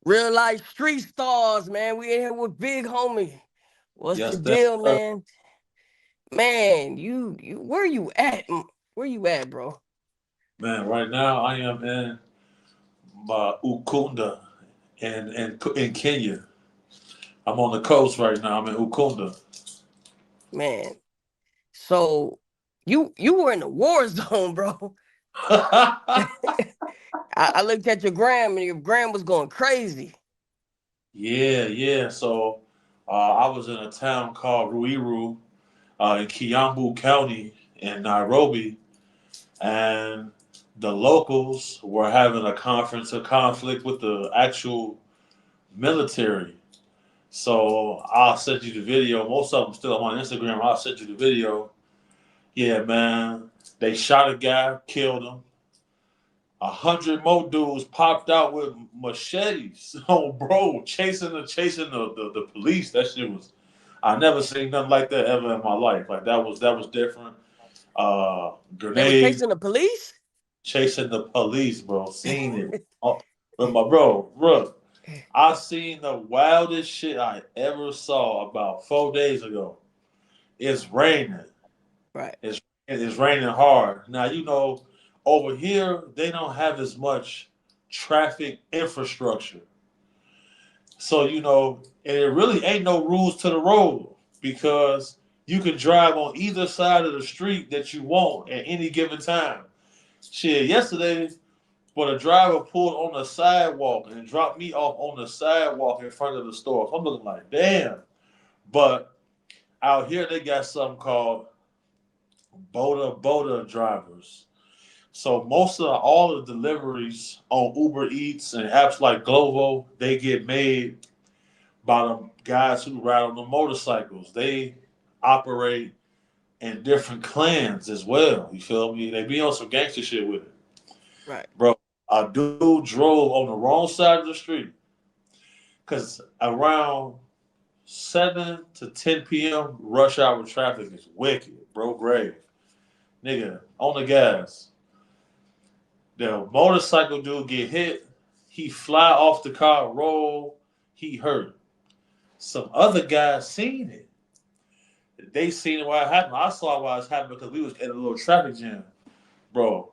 Real life street stars, man. We in here with Big Homie. What's the Yes, deal, sir. man? Man, you where you at? Where you at, bro? Man, right now I am in Ukunda in Kenya. I'm on the coast right now. I'm in Ukunda. Man. So you were in the war zone, bro. I looked at your gram and your gram was going crazy. Yeah. So I was in a town called Ruiru in Kiambu County in Nairobi, and the locals were having a conference, a conflict with the actual military. So I'll send you the video. Most of them still on Instagram. I'll send you the video. Yeah, man. They shot a guy, killed him. 100 more dudes popped out with machetes. Oh, bro, chasing the police. That shit was. I never seen nothing like that ever in my life. Like that was different. They were Grenades, chasing the police? chasing the police, bro. Seen it. Oh, but my bro, I seen the wildest shit I ever saw about 4 days ago. It's raining. Right. It's raining hard. Now over here they don't have as much traffic infrastructure. So and it really ain't no rules to the road because you can drive on either side of the street that you want at any given time. Shit, yesterday, but a driver pulled on the sidewalk and dropped me off on the sidewalk in front of the store. So I'm looking like, damn. But out here they got something called Boda drivers. So most of all the deliveries on Uber Eats and apps like Glovo, they get made by the guys who ride on the motorcycles. They operate in different clans as well. You feel me? They be on some gangster shit with it. Right. Bro, a dude drove on the wrong side of the street because around 7 to 10 p.m. rush hour traffic is wicked, bro. Grave. Nigga, on the gas. The motorcycle dude get hit. He fly off the car, roll. He hurt. Some other guys seen it. They seen it while it happened. I saw why it happened because we was in a little traffic jam. Bro,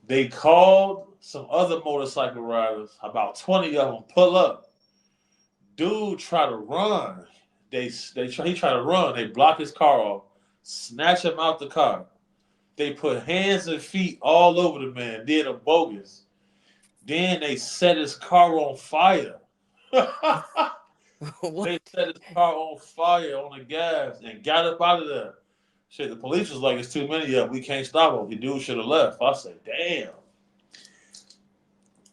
they called some other motorcycle riders. About 20 of them pull up. Dude try to run. He try to run. They block his car off, snatch him out the car. They put hands and feet all over the man, did a bogus. Then they set his car on fire. What? They set his car on fire on the gas and got up out of there. Shit, the police was like, it's too many of them. We can't stop him. The dude should have left. I said, damn.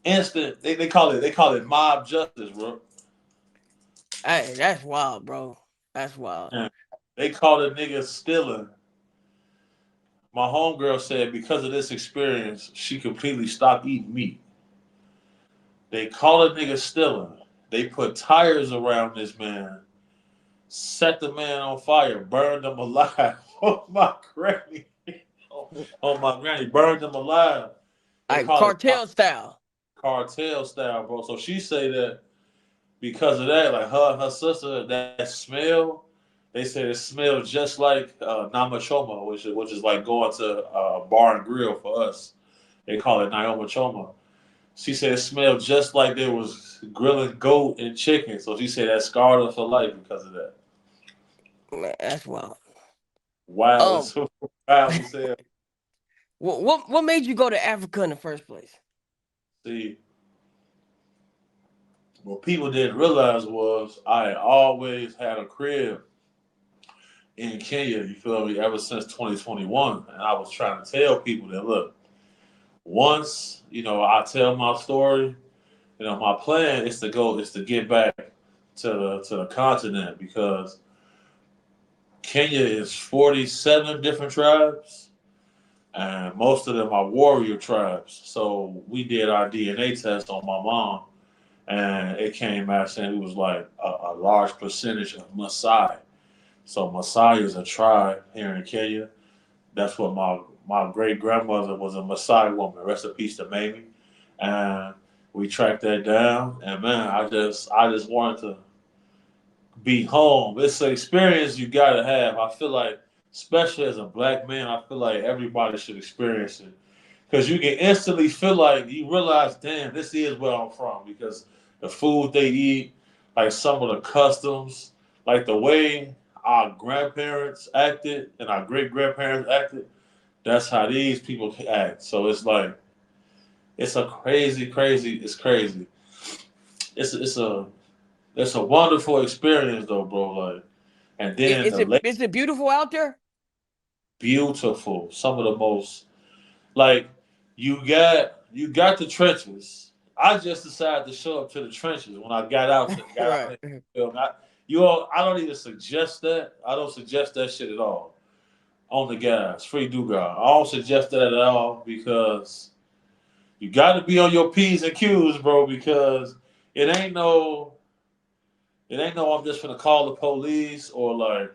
Instant. They call it mob justice, bro. Hey, that's wild, bro. That's wild. And they call the nigga stealing. My homegirl said because of this experience, she completely stopped eating meat. They call a nigga stealing. They put tires around this man, set the man on fire, burned him alive. Oh my granny. Oh my granny, burned him alive. They Like call it cartel style. cartel style, bro. So she say that because of that, like her and her sister, that smell, they say it smells just like namachoma, which is like going to a bar and grill for us. They call it Naoma Choma. She said it smelled just like there was grilling goat and chicken. So she said that scarred her for life because of that. Man, that's wild. Wow, Um, it's so wild to say. what made you go to Africa in the first place? See, what people didn't realize was I had always had a crib in Kenya, you feel me, ever since 2021. And I was trying to tell people that, look, once, I tell my story, my plan is to get back to the continent because Kenya is 47 different tribes, and most of them are warrior tribes. So we did our DNA test on my mom, and it came out saying it was like a large percentage of Maasai. So Maasai is a tribe here in Kenya. That's what my great grandmother was, a Maasai woman. Rest in peace to Mamie. And We tracked that down, and man, I just wanted to be home. It's an experience you gotta have. I feel like, especially as a black man, I feel like everybody should experience it because you can instantly feel like you realize, damn, this is where I'm from because the food they eat, like some of the customs, like the way our grandparents acted and our great grandparents acted. That's how these people act. So it's like it's a crazy. It's crazy. It's a it's a wonderful experience though, bro. Like, and then Is the it lake, is it beautiful out there? beautiful. Some of the most like you got the trenches. I just decided to show up to the trenches when I got out Right. there. I don't even suggest that. I don't suggest that shit at all. On the guys, free do God. I don't suggest that at all because you got to be on your P's and Q's, bro. Because it ain't no, it ain't no. I'm just gonna call the police or like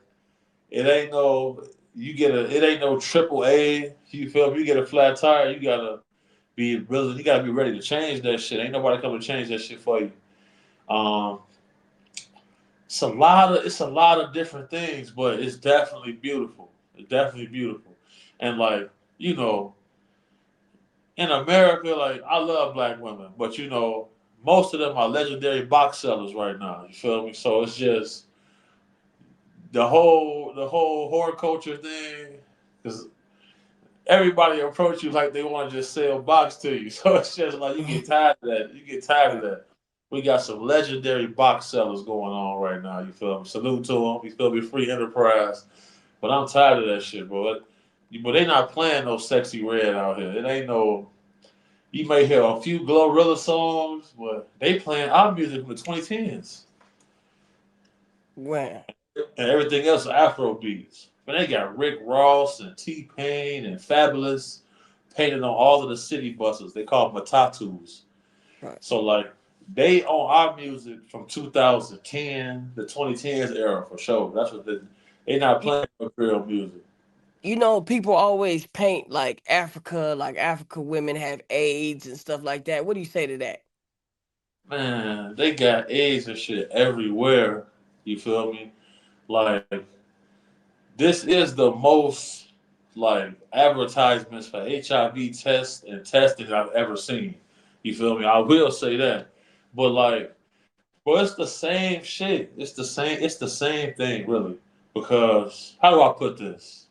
it ain't no. It ain't no triple A. You feel me? You get a flat tire, you gotta be really. You gotta be ready to change that shit. Ain't nobody coming to change that shit for you. Um, it's a lot of different things, but it's definitely beautiful. It's definitely beautiful, and like you know, in America, like I love black women, but most of them are legendary box sellers right now. You feel me? So it's just the whole horror culture thing, because everybody approach you like they want to just sell box to you. So it's just like you get tired of that. You get tired of Right. that. We got some legendary box sellers going on right now. You feel me? Salute to them. You feel me? Free enterprise. But I'm tired of that shit, bro. But they not playing no sexy red out here. It ain't no. You may hear a few Glorilla songs, but they playing our music from the 2010s. Wow. And everything else is Afro beats. But they got Rick Ross and T Pain and Fabulous painted on all of the city buses. They call them matatus. Right. So like they own our music from 2010, the 2010s era for sure. That's what they not You, playing real music. people always paint like Africa women have AIDS and stuff like that. What do you say to that? Man, they got AIDS and shit everywhere. You feel me? Like this is the most like advertisements for HIV tests and testing I've ever seen. You feel me? I will say that. But like, well, it's the same shit. It's the same thing, really. Because how do I put this?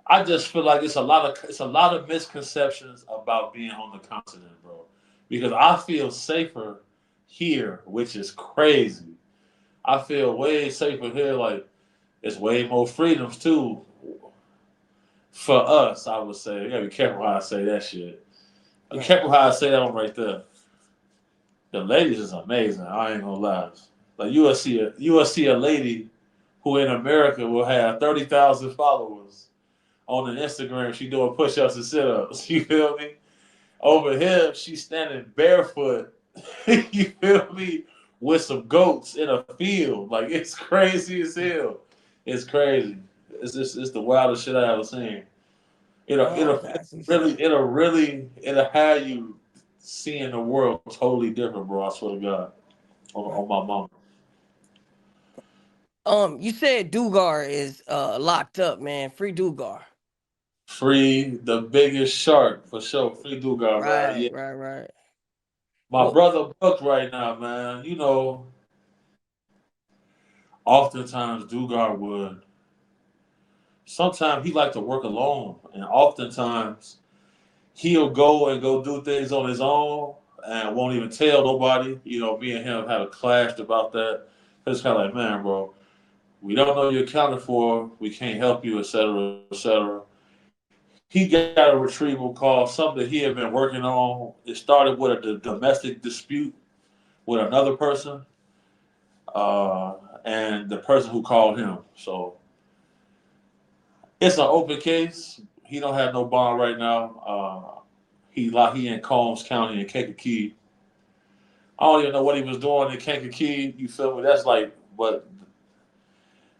I just feel like it's a lot of misconceptions about being on the continent, bro. Because I feel safer here, which is crazy. I feel way safer here. Like it's way more freedoms too for us. I would say. You gotta be careful how I say that shit. Be Right. careful how I say that one right there. The ladies is amazing. I ain't gonna lie. Like you will see a lady who in America will have 30,000 followers on the Instagram. She doing push-ups and sit-ups. You feel me? Over here, she's standing barefoot. You feel me? With some goats in a field. Like it's crazy as hell. It's crazy. It's the wildest shit I ever seen. It'll Oh, it'll that's it'll have you seeing the world totally different, bro. I swear to God, right. on my mom. You said Dugar is locked up, man. Free Dugar. Free the biggest shark for sure. Free Dugas, man. Right, Yeah, right, right. my Well, brother booked right now, man. Oftentimes Dugar would. Sometimes he like to work alone, and oftentimes he'll go do things on his own and won't even tell nobody. Me and him had a clash about that. It's kind of like, man, bro, we don't know you're accounted for. We can't help you, etc., etc. He got a retrieval call, something he had been working on. It started with a domestic dispute with another person, and the person who called him. So it's an open case. He don't have no bond right now. He in Combs County in Kankakee. I don't even know what he was doing in Kankakee. You feel me? That's like, but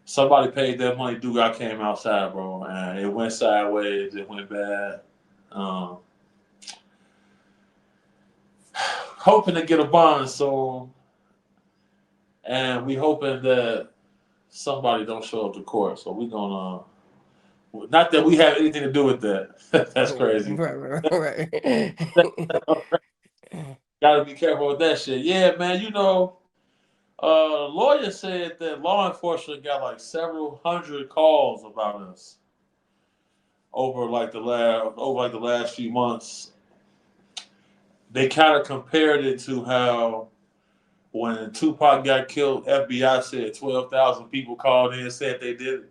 Somebody paid their money. Dude, I came outside, bro, and it went sideways. It went bad. Um, hoping to get a bond soon, and we hoping that somebody don't show up to court. So we gonna, not that we have anything to do with that. That's crazy. Right, right, right. Got to be careful with that shit. Yeah, man. Lawyer said that law enforcement got like several hundred calls about us over like the last few months. They kind of compared it to how when Tupac got killed, FBI said 12,000 people called in and said they did it.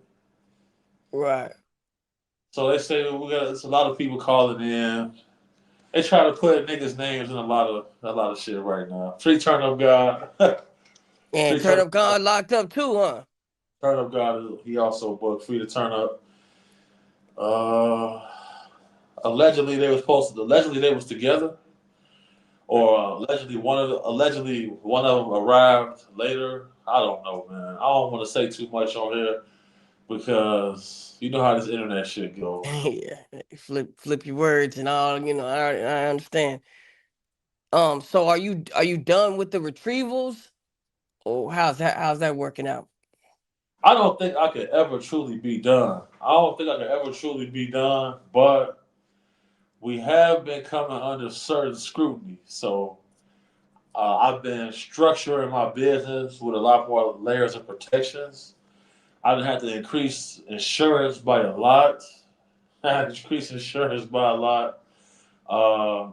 Right. So they say it's a lot of people calling in. They try to put niggas' names in a lot of shit right now. Free Turn Up God. And Free Turn Turn Up Up God. God locked up too, huh? Turn Up God. He also booked Free to Turn Up. Uh, allegedly they was together, or allegedly one of them arrived later. I don't know, man. I don't want to say too much on here because you know how this internet shit goes. Yeah. Flip your words and all, I understand. So are you done with the retrievals? Or how's that working out? I don't think I could ever truly be done. I don't think I could ever truly be done, but we have been coming under certain scrutiny. So I've been structuring my business with a lot more layers of protections. I didn't have to increase insurance by a lot. I had to increase insurance by a lot. Uh,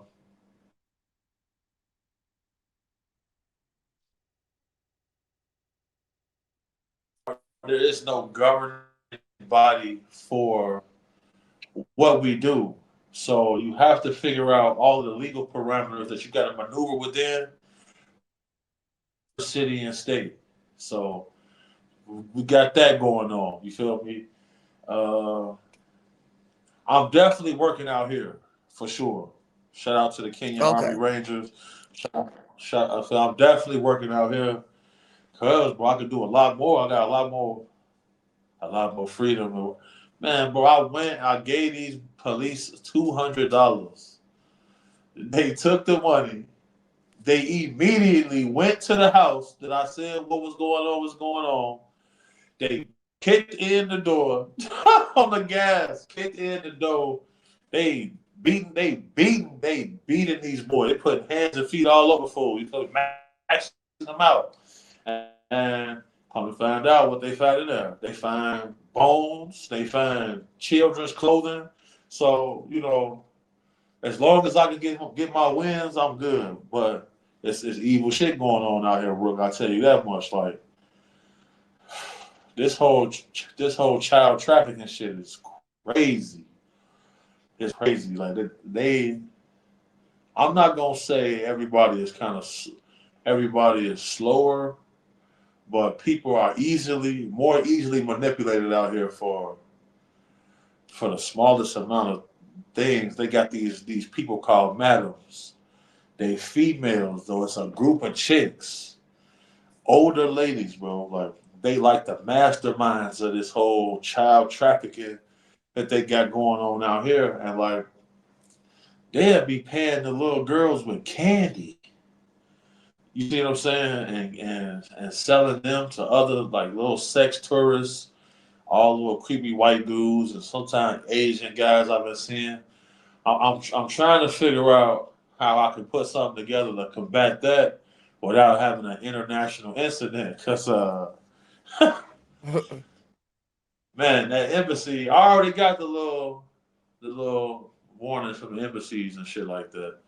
there is no governing body for what we do. So you have to figure out all the legal parameters that you got to maneuver within city and state. So we got that going on. You feel me? Uh, I'm definitely working out here for sure. Shout out to the Kenyan Army Okay. Rangers. So I'm definitely working out here because, bro, I can do a lot more. I got a lot more freedom. Man, bro, I gave these police $200. They took the money. They immediately went to the house that I said what was going on. They kicked in the door on the gas, kicked in the door. They beating these boys. They put hands and feet all over fools. You put maxing them out. And come to find out what they find in there. They find bones, they find children's clothing. So, as long as I can get my wins, I'm good. But it's evil shit going on out here, Rook. I tell you that much. Like this whole this whole child trafficking shit is crazy. It's crazy. Like they I'm not gonna say everybody is slower, but people are more easily manipulated out here for the smallest amount of things. They got these people called madams. They females, though. It's a group of chicks, older ladies, bro. Like they like the masterminds of this whole child trafficking that they got going on out here, and like they'll be paying the little girls with candy. You see what I'm saying? And selling them to other like little sex tourists, all little creepy white dudes, and sometimes Asian guys I've been seeing. I'm trying to figure out how I can put something together to combat that without having an international incident. Cause man, that embassy, I already got the little warnings from the embassies and shit like that.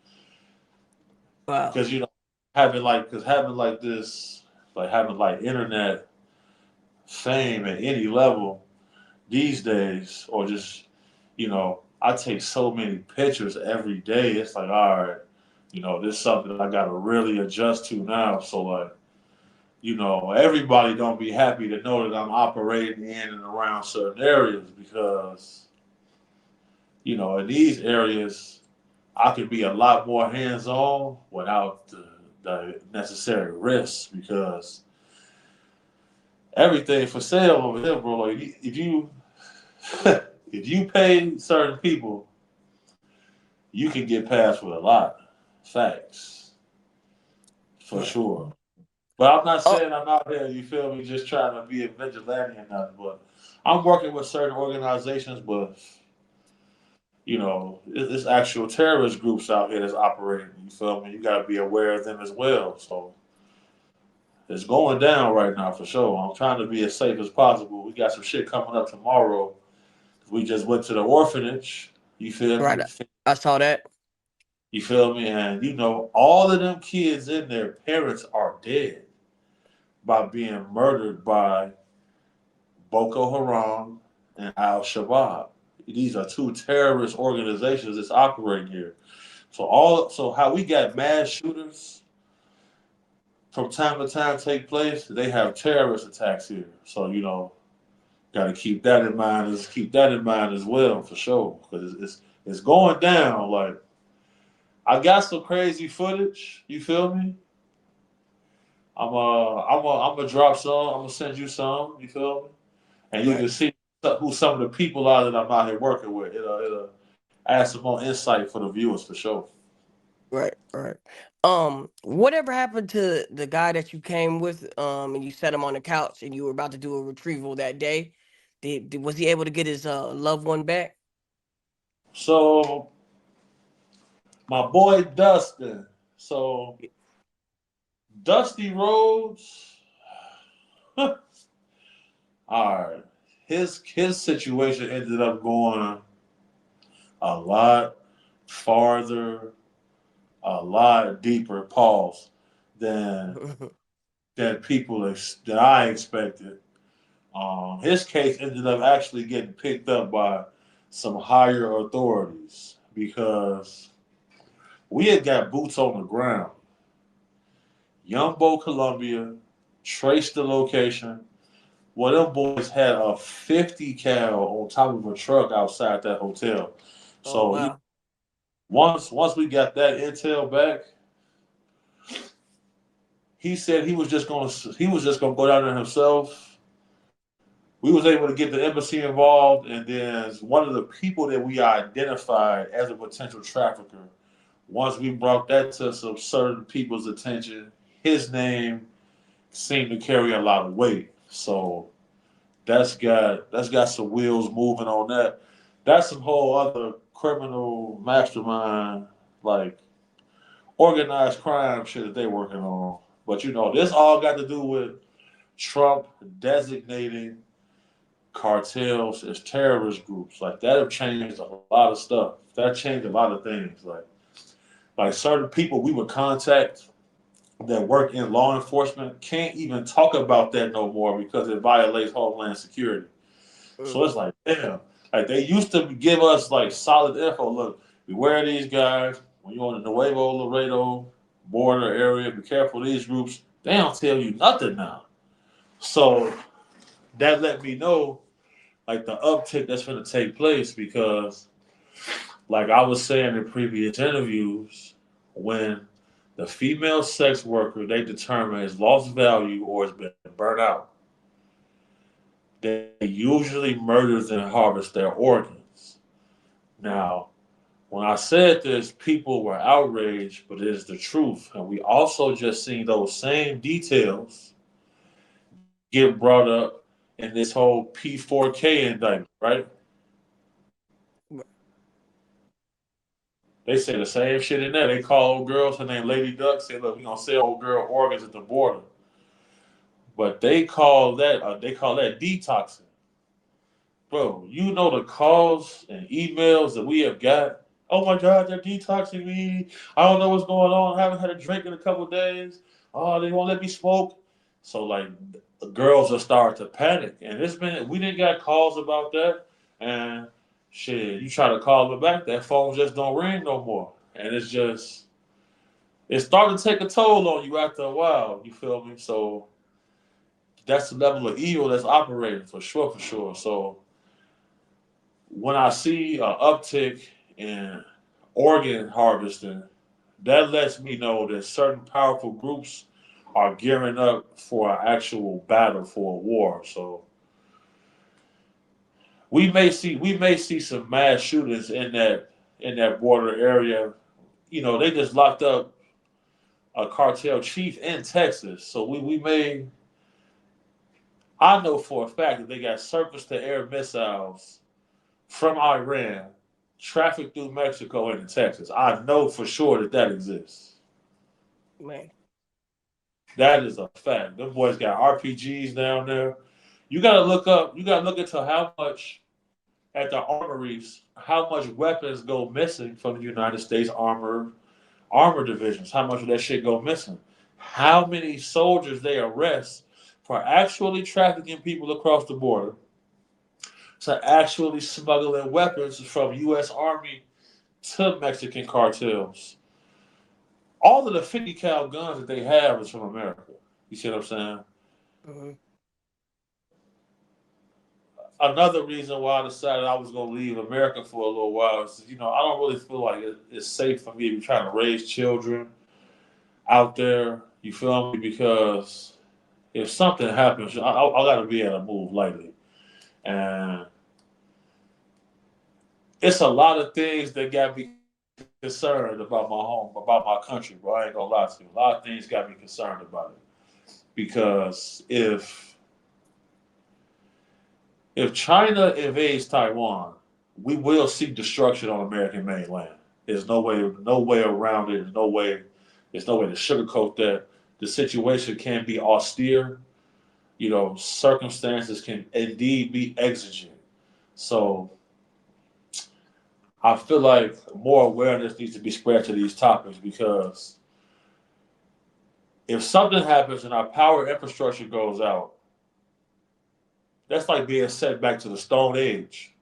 Wow. Because having like this, like having like internet fame at any level these days, or just I take so many pictures every day. It's like, all right, this is something that I got to really adjust to now. So like, everybody don't be happy to know that I'm operating in and around certain areas because in these areas I could be a lot more hands on without the necessary risks because everything for sale over here, bro. Like if you if you pay certain people, you can get past with a lot. Facts. For Right. sure. But I'm not Oh, saying I'm out here, you feel me, just trying to be a vigilante or nothing, but I'm working with certain organizations, but it's actual terrorist groups out here that's operating. You feel me? You gotta be aware of them as well. So it's going down right now for sure. I'm trying to be as safe as possible. We got some shit coming up tomorrow. We just went to the orphanage. You feel right. me? I saw that. You feel me? And all of them kids in there, parents are dead by being murdered by Boko Haram and Al Shabaab. These are two terrorist organizations that's operating here. So how we got mass shooters from time to time take place, they have terrorist attacks here. So got to keep that in mind as well for sure because it's going down. Like I got some crazy footage. You feel me? I'm gonna drop some. I'm gonna send you some. You feel me? And you Right. can see who some of the people are that I'm out here working with. It'll add some more insight for the viewers for sure. Right. Right. Whatever happened to the guy that you came with? And you set him on the couch, and you were about to do a retrieval that day. Was he able to get his loved one back? So my boy Dustin. So Dusty Rhodes. All right. His situation ended up going a lot farther, a lot deeper pause than than I expected. His case ended up actually getting picked up by some higher authorities because we had got boots on the ground. Yumbo, Columbia, traced the location. Well, them boys had a 50 cal on top of a truck outside that hotel. Oh So wow. once we got that intel back, he said he was just gonna go down there himself. We was able to get the embassy involved, and then one of the people that we identified as a potential trafficker. Once we brought that to some certain people's attention, his name seemed to carry a lot of weight. So that's got some wheels moving on that. That's some whole other criminal mastermind, like organized crime shit that they working on. But this all got to do with Trump designating cartels as terrorist groups. Like that have changed a lot of stuff. That changed a lot of things. Like certain people we would contact that work in law enforcement can't even talk about that no more because it violates Homeland Security. So it's Mm-hmm. like, damn. Like they used to give us like solid info. Look, beware of these guys. When you're on the Nuevo Laredo border area, be careful of these groups. They don't tell you nothing now. So that let me know like the uptick that's going to take place because, like I was saying in previous interviews, when the female sex worker they determine has lost value or has been burnt out, they usually murder and harvest their organs. Now, when I said this, people were outraged, but it is the truth. And we also just seen those same details get brought up in this whole P4K indictment, right? They say the same shit in there. They call old girls, her name Lady Duck, say, look, we gonna sell old girl organs at the border. But they call that detoxing. Bro, you know the calls and emails that we have got. Oh my God, they're detoxing me. I don't know what's going on. I haven't had a drink in a couple of days. Oh, they won't let me smoke. So like the girls are starting to panic. And we didn't get calls about that. And shit, you try to call them back, that phone just don't ring no more. And it's starting to take a toll on you after a while. You feel me? So that's the level of evil that's operating for sure, for sure. So when I see an uptick in organ harvesting, that lets me know that certain powerful groups are gearing up for an actual battle for a war. So we may see some mass shootings in that border area. You know, they just locked up a cartel chief in Texas. So we may I know for a fact that they got surface to air missiles from Iran trafficked through Mexico into Texas. I know for sure that that exists. Man. That is a fact. Them boys got RPGs down there. You got to look up. You got to look into how much at the armories, how much weapons go missing from the United States armor divisions. How much of that shit go missing? How many soldiers they arrest for actually trafficking people across the border to actually smuggling weapons from U.S. Army to Mexican cartels. All of the 50 cal guns that they have is from America. You see what I'm saying? Hmm. Another reason why I decided I was going to leave America for a little while is, I don't really feel like it's safe for me to be trying to raise children out there. You feel me? Because if something happens, I got to be able to move lightly. And it's a lot of things that got me concerned about my home, about my country, bro. I ain't gonna lie to you. A lot of things got me concerned about it. Because if China invades Taiwan, we will see destruction on American mainland. There's no way around it. There's no way to sugarcoat that. The situation can be austere. Circumstances can indeed be exigent. So I feel like more awareness needs to be spread to these topics because if something happens and our power infrastructure goes out, that's like being set back to the Stone Age.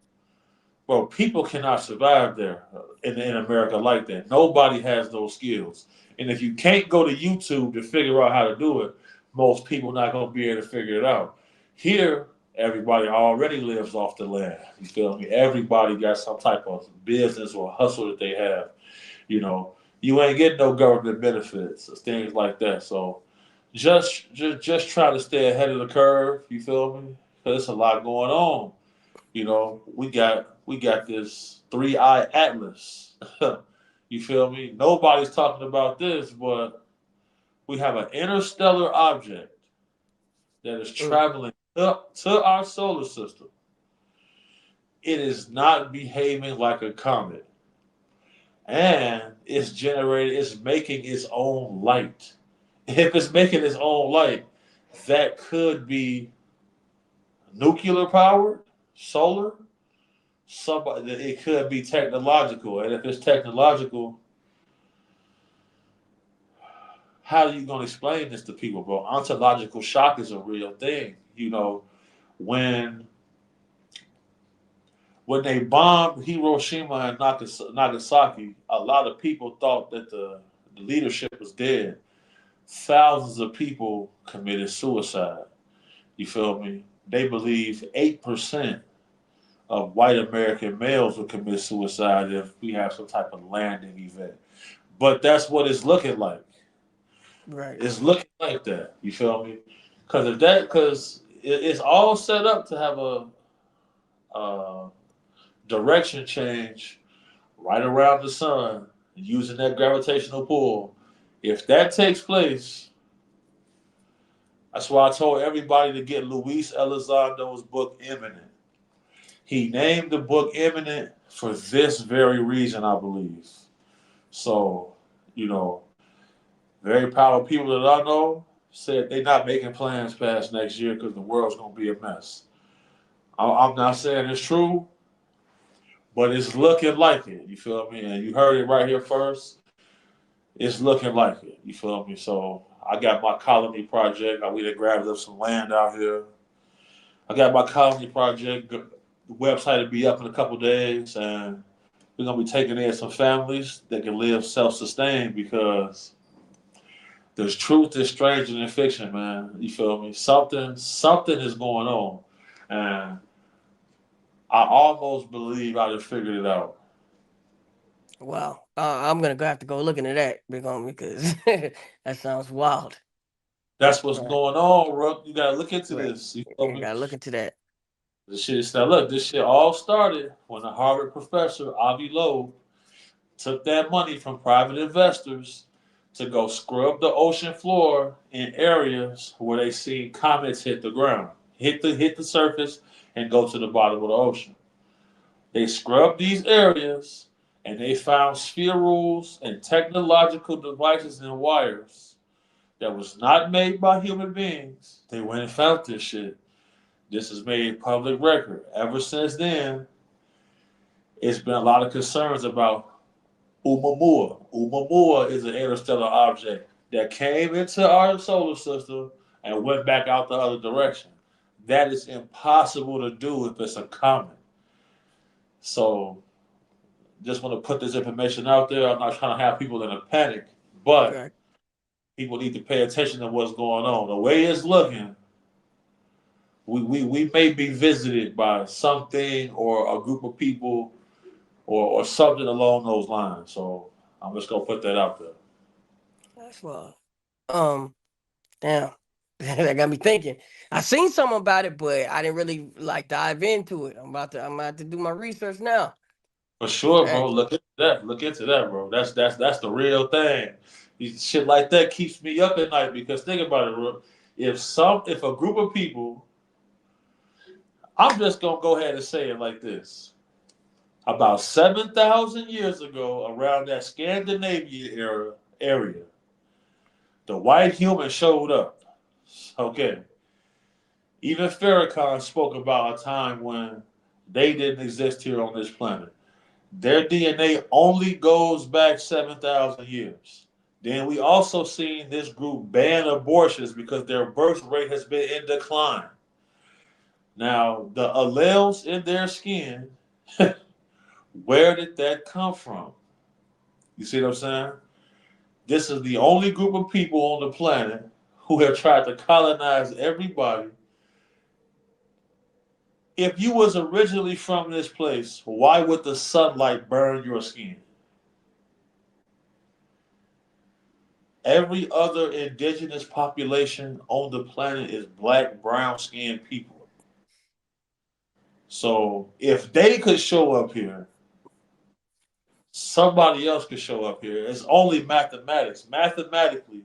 Well, people cannot survive there in America like that. Nobody has those skills. And if you can't go to YouTube to figure out how to do it, most people not going to be able to figure it out. Here, everybody already lives off the land. You feel me? Everybody got some type of business or hustle that they have. You know, you ain't getting no government benefits or things like that. So just try to stay ahead of the curve. You feel me? Because there's a lot going on. We got this 3-eye atlas. You feel me? Nobody's talking about this, but we have an interstellar object that is Mm. traveling up to our solar system. It is not behaving like a comet, and it's making its own light. If it's making its own light, that could be nuclear powered, solar, somebody it could be technological, and if it's technological, how are you going to explain this to people, bro? Ontological shock is a real thing. When when they bombed Hiroshima and Nagasaki, a lot of people thought that the leadership was dead. Thousands of people committed suicide. You feel me? They believe 8% of white American males will commit suicide if we have some type of landing event. But that's what it's looking like. Right. It's looking like that. You feel me? Because it's all set up to have a direction change right around the sun using that gravitational pull. If that takes place, that's why I told everybody to get Luis Elizondo's book Imminent. He named the book Imminent for this very reason, I believe. So, you know, very powerful people that I know said they're not making plans past next year because the world's going to be a mess. I'm not saying it's true, but it's looking like it. You feel me? And you heard it right here first. It's looking like it. You feel me? So I got my colony project. We done grabbed up some land out here. I got my colony project. The website will be up in a couple days, and we're gonna be taking in some families that can live self-sustained because there's truth is stranger than fiction, man. You feel me? Something is going on, and I almost believe I just figured it out. Wow. I'm gonna have to go look into that, big homie, because that sounds wild. That's what's Right. going on, bro. You gotta look into Right. this. You feel Yeah, me? gotta look into that. This shit is now look, this shit all started when a Harvard professor, Avi Loeb, took that money from private investors to go scrub the ocean floor in areas where they see comets hit the ground, hit the surface, and go to the bottom of the ocean. They scrubbed these areas and they found spherules and technological devices and wires that was not made by human beings. They went and found this shit. This is made public record. Ever since then, it's been a lot of concerns about Oumuamua. Oumuamua is an interstellar object that came into our solar system and went back out the other direction. That is impossible to do if it's a comet. So, just want to put this information out there. I'm not trying to have people in a panic, but Right. people need to pay attention to what's going on. The way it's looking, we may be visited by something or a group of people or something along those lines. So I'm just gonna put that out there. That's well. Um. Damn. That got me thinking. I seen something about it, but I didn't really like dive into it. I'm about to do my research now. For sure, bro. Facts. Look into that. Look into that, bro. That's the real thing. Shit like that keeps me up at night because think about it, bro. If a group of people, I'm just gonna go ahead and say it like this. About 7,000 years ago, around that Scandinavian area, the white human showed up. Okay. Even Farrakhan spoke about a time when they didn't exist here on this planet. Their DNA only goes back 7,000 years. Then we also seen this group ban abortions because their birth rate has been in decline. Now, the alleles in their skin, where did that come from? You see what I'm saying? This is the only group of people on the planet who have tried to colonize everybody. If you was originally from this place, why would the sunlight burn your skin? Every other indigenous population on the planet is black, brown skinned people. So if they could show up here, somebody else could show up here. It's only mathematics. Mathematically,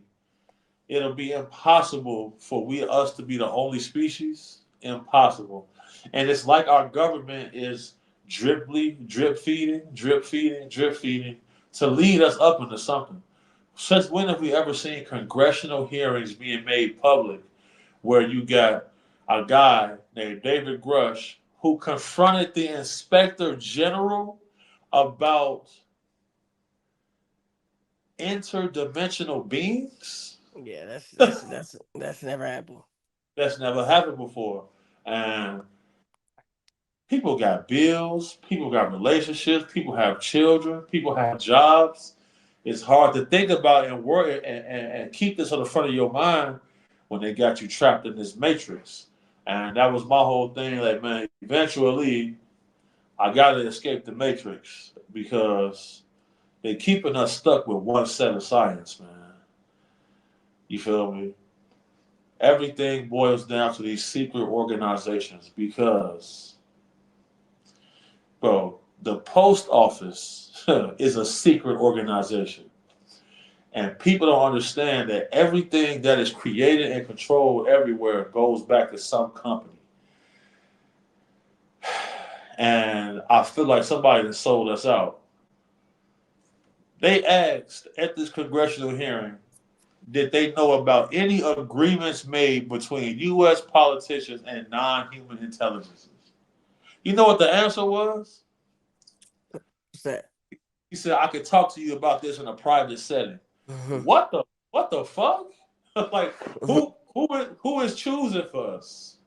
it'll be impossible for us to be the only species. Impossible. And it's like our government is drip feeding, drip feeding, drip feeding to lead us up into something. Since when have we ever seen congressional hearings being made public where you got a guy named David Grush who confronted the inspector general about interdimensional beings? Yeah, that's never happened. That's never happened before. And people got bills, people got relationships, people have children, people have jobs. It's hard to think about and work and keep this on the front of your mind when they got you trapped in this matrix. And that was my whole thing. Like, man, eventually I got to escape the matrix because they're keeping us stuck with one set of science, man. You feel me? Everything boils down to these secret organizations because, bro, the post office is a secret organization. And people don't understand that everything that is created and controlled everywhere goes back to some company. And I feel like somebody that sold us out. They asked at this congressional hearing, did they know about any agreements made between U.S. politicians and non-human intelligences? You know what the answer was? What's that? He said, "I could talk to you about this in a private setting." Mhm. What the fuck? Like who is choosing for us?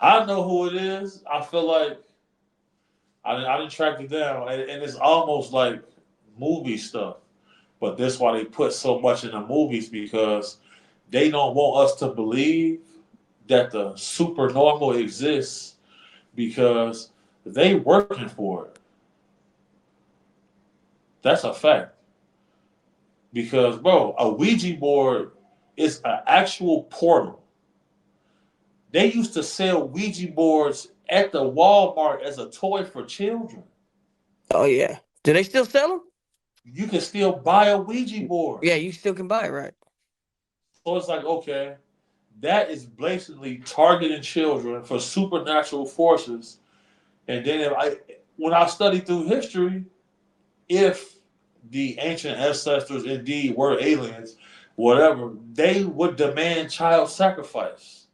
I know who it is. I feel like I didn't track it down, and it's almost like movie stuff. But that's why they put so much in the movies because they don't want us to believe that the supernormal exists because they working for it. That's a fact. Because bro, a Ouija board It's an actual portal. They used to sell Ouija boards at the Walmart as a toy for children. Oh yeah. Do they still sell them? You can still buy a Ouija board. Yeah, you still can buy it, right? So it's like, okay, that is blatantly targeting children for supernatural forces. And then when I study through history, if the ancient ancestors indeed were aliens, whatever, they would demand child sacrifice.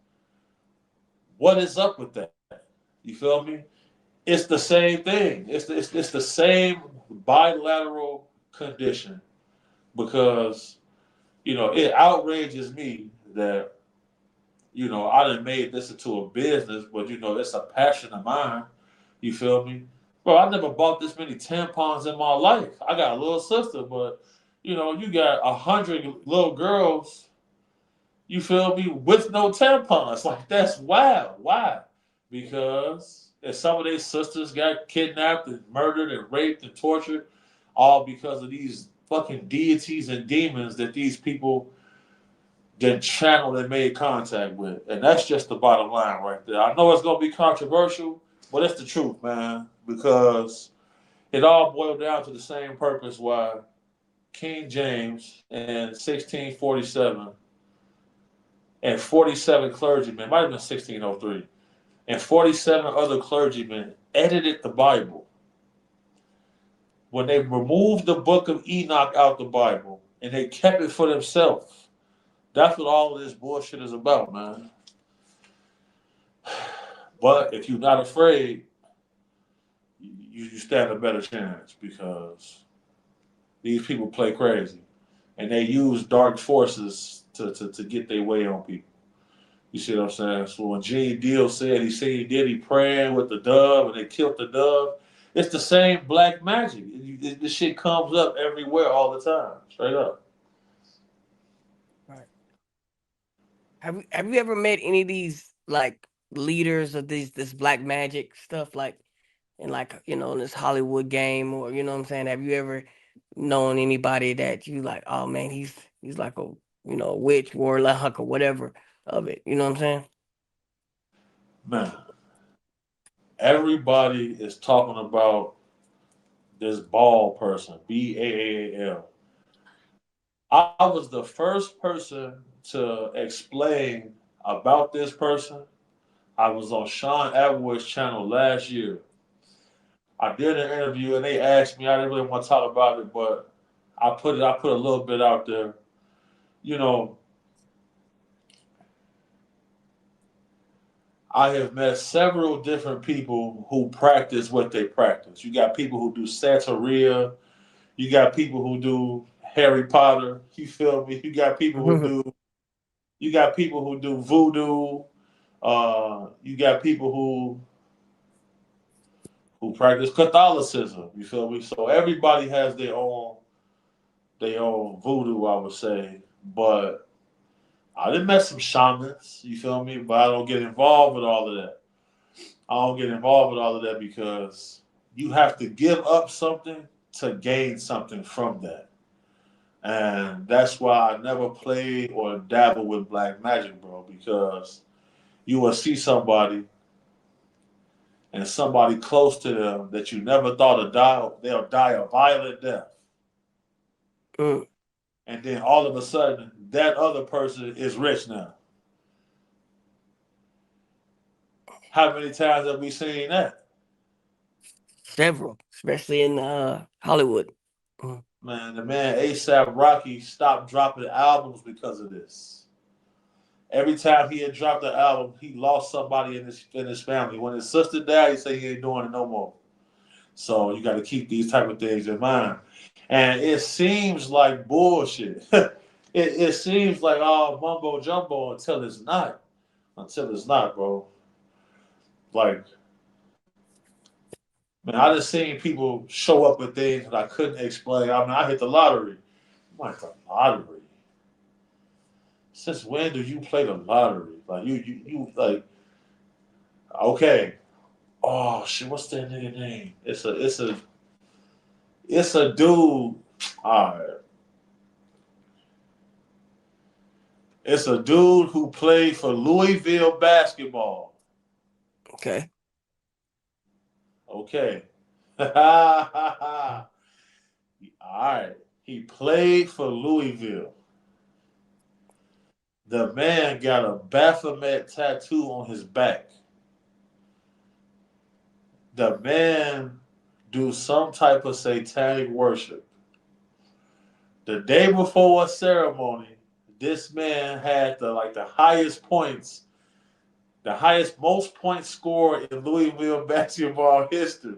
What is up with that? You feel me? It's the same thing. It's the same bilateral condition because it outrages me that I done made this into a business, but it's a passion of mine. You feel me? Bro, I never bought this many tampons in my life. I got a little sister, but you got 100 little girls, you feel me, with no tampons. Like that's wild. Why? Because if some of their sisters got kidnapped and murdered and raped and tortured, all because of these fucking deities and demons that these people then channeled and made contact with. And that's just the bottom line right there. I know it's gonna be controversial, but it's the truth, man. Because it all boiled down to the same purpose why King James in 1647 and 47 clergymen, might have been 1603, and 47 other clergymen edited the Bible. When they removed the book of Enoch out the Bible and they kept it for themselves. That's what all of this bullshit is about, man. But if you're not afraid, you stand a better chance because these people play crazy and they use dark forces to get their way on people. You see what I'm saying? So when Gene Deal said he seen Diddy praying with the dove and they killed the dove, it's the same black magic. This shit comes up everywhere all the time, straight up. Right. Have you ever met any of these like leaders of this black magic stuff, like in like in this Hollywood game, or you know what I'm saying? Have you ever known anybody that you like? Oh man, he's like a witch, warlock, or whatever of it. You know what I'm saying? Man, everybody is talking about this ball person, Baal. I was the first person to explain about this person. I was on Sean Atwood's channel last year. I did an interview and they asked me. I didn't really want to talk about it, but I put a little bit out there. You know, I have met several different people who practice what they practice. You got people who do Santeria. You got people who do Harry Potter. You feel me? You got people who do voodoo. You got people who practice Catholicism. You feel me? So everybody has their own voodoo, I would say. But I done met some shamans. You feel me? But I don't get involved with all of that. I don't get involved with all of that because you have to give up something to gain something from that. And that's why I never played or dabble with black magic, bro, because you will see somebody and somebody close to them that you never thought would die, they'll die a violent death. Mm. And then all of a sudden, that other person is rich now. How many times have we seen that? Several, especially in Hollywood. Mm. Man, the man ASAP Rocky stopped dropping albums because of this. Every time he had dropped an album, he lost somebody in his family. When his sister died, he said he ain't doing it no more. So you got to keep these type of things in mind. And it seems like bullshit. It seems like all mumbo jumbo until it's not. Until it's not, bro. Like, man, I just seen people show up with things that I couldn't explain. I mean, I hit the lottery. I'm like, the lottery? Since when do you play the lottery? Like, you like, okay. Oh shit, what's that nigga name? It's a dude. All right. It's a dude who played for Louisville basketball. Okay. Okay. All right. He played for Louisville. The man got a Baphomet tattoo on his back. The man do some type of satanic worship. The day before a ceremony, this man had the highest points, the highest most points scored in Louisville basketball history.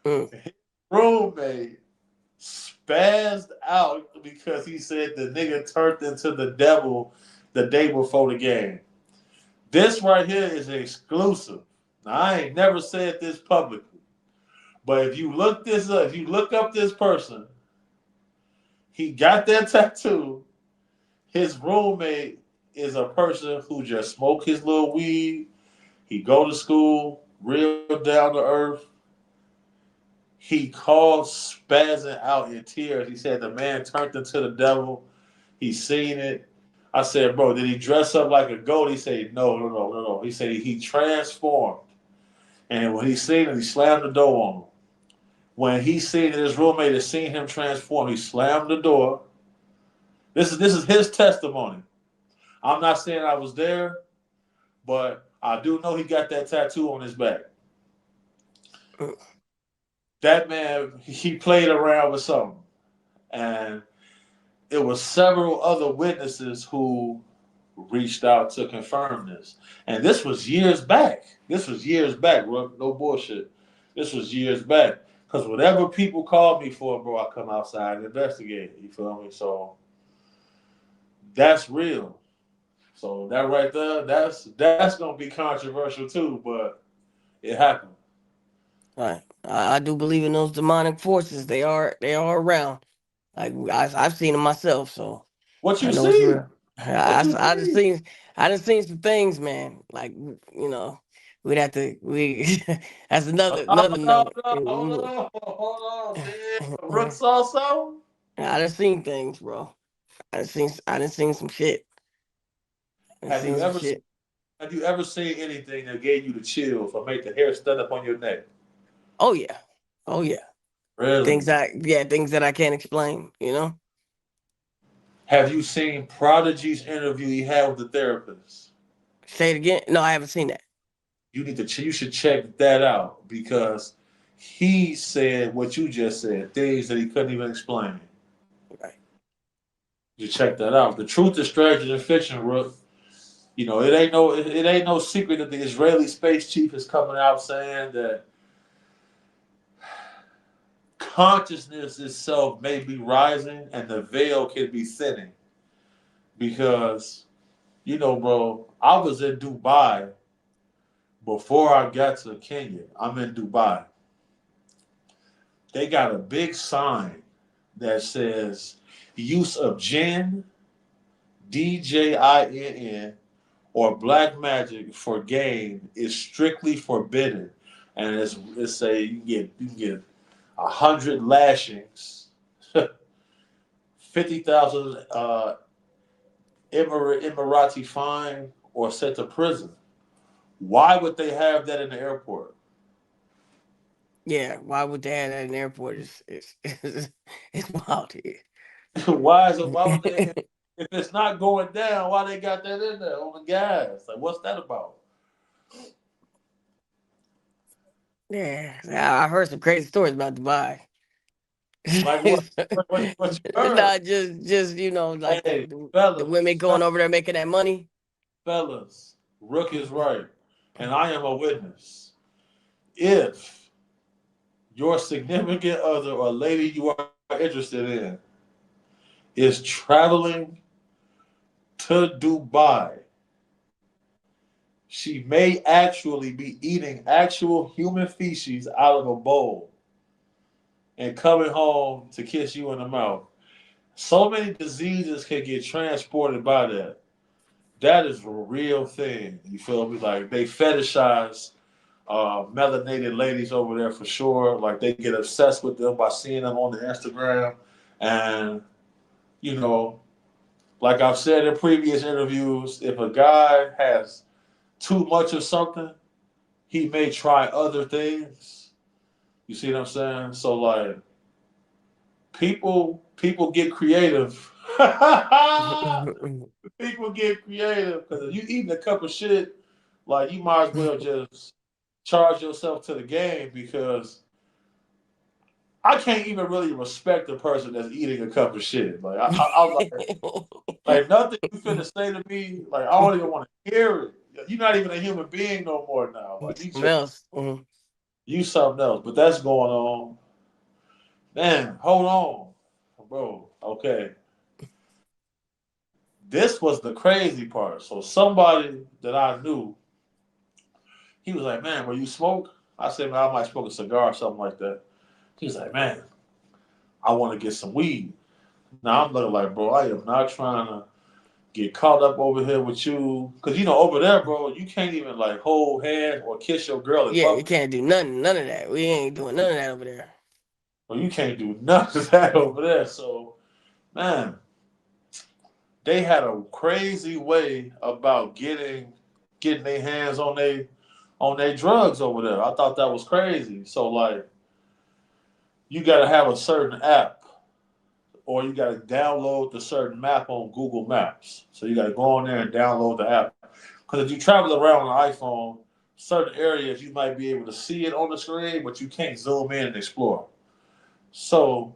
Mm. His roommate spazzed out because he said the nigga turned into the devil the day before the game. This right here is exclusive. Now, I ain't never said this publicly, but if you look this up, if you look up this person, he got that tattoo. His roommate is a person who just smoke his little weed. He go to school, real down to earth. He called spazzing out in tears. He said the man turned into the devil. He seen it. I said, bro, did he dress up like a goat? He said, no, no, no, no, no. He said he transformed. And when he seen it, he slammed the door on him. When he seen that his roommate had seen him transform, he slammed the door. This is his testimony. I'm not saying I was there, but I do know he got that tattoo on his back. Mm. That man, he played around with something. And it was several other witnesses who reached out to confirm this. And this was years back. This was years back, bro. No bullshit. This was years back. Because whatever people called me for, bro, I come outside and investigate. You feel me? So that's real. So that right there, that's gonna be controversial too, but it happened. Right. I do believe in those demonic forces. They are around. Like I've seen them myself, so What I you know it's see? real. What you I just see? seen I just seen some things, man. Like we'd have to we that's another Hold note. on, hold on, hold on. Damn, Rook saw something. I done seen things, bro. I done seen some shit. I done Have seen you some ever shit. have you ever seen anything that gave you the chills or made the hair stand up on your neck? Oh yeah. Oh yeah. Really? Things that I can't explain, you know? Have you seen Prodigy's interview he had with the therapist? Say it again. No, I haven't seen that. You should check that out because he said what you just said, things that he couldn't even explain. Right. You check that out. The truth is stranger than fiction, Rook. You know, it ain't no secret that the Israeli space chief is coming out saying that consciousness itself may be rising and the veil can be thinning. Because, bro, I was in Dubai before I got to Kenya. I'm in Dubai. They got a big sign that says use of jinn, DJINN, or black magic for gain is strictly forbidden. And it's a you can get 100 lashings, 50,000 Emirati fine, or sent to prison. Why would they have that in the airport? Yeah, why would they have that in the airport? It's wild here. Why would they? If it's not going down, why they got that in there on the gas? Like, what's that about? Yeah, I heard some crazy stories about Dubai. Like, what you heard? Not just like Hey, the women fellas, going over there making that money. fellas, Rook is right, and I am a witness. If your significant other or lady you are interested in is traveling to Dubai, she may actually be eating actual human feces out of a bowl and coming home to kiss you in the mouth. So many diseases can get transported by that. That is a real thing. You feel me? Like they fetishize melanated ladies over there for sure. Like they get obsessed with them by seeing them on the Instagram, and you know Like I've said in previous interviews, if a guy has too much of something, he may try other things. You see what I'm saying? So like people get creative. People get creative because if you eating a cup of shit, like you might as well just charge yourself to the game because I can't even really respect a person that's eating a cup of shit. Like I'm like nothing you finna say to me. Like I don't even want to hear it. You're not even a human being no more now. Like you Something just else. you something else. But that's going on. Man, hold on, bro. Okay, this was the crazy part. So somebody that I knew, he was like, "Man, will you smoke?" I said, "Man, I might smoke a cigar or something like that." He's like, "Man, I want to get some weed." Now I'm looking like, bro, I am not trying to get caught up over here with you, because you know over there, bro, you can't even like hold hands or kiss your girl in Yeah, you public. can't do nothing, none of that. We ain't doing none of that over there. Well, you can't do none of that over there. So, man, they had a crazy way about getting their hands on their drugs over there. I thought that was crazy. So like you gotta have a certain app or you gotta download the certain map on Google Maps. So you gotta go on there and download the app. Because if you travel around on an iPhone, certain areas you might be able to see it on the screen, but you can't zoom in and explore. So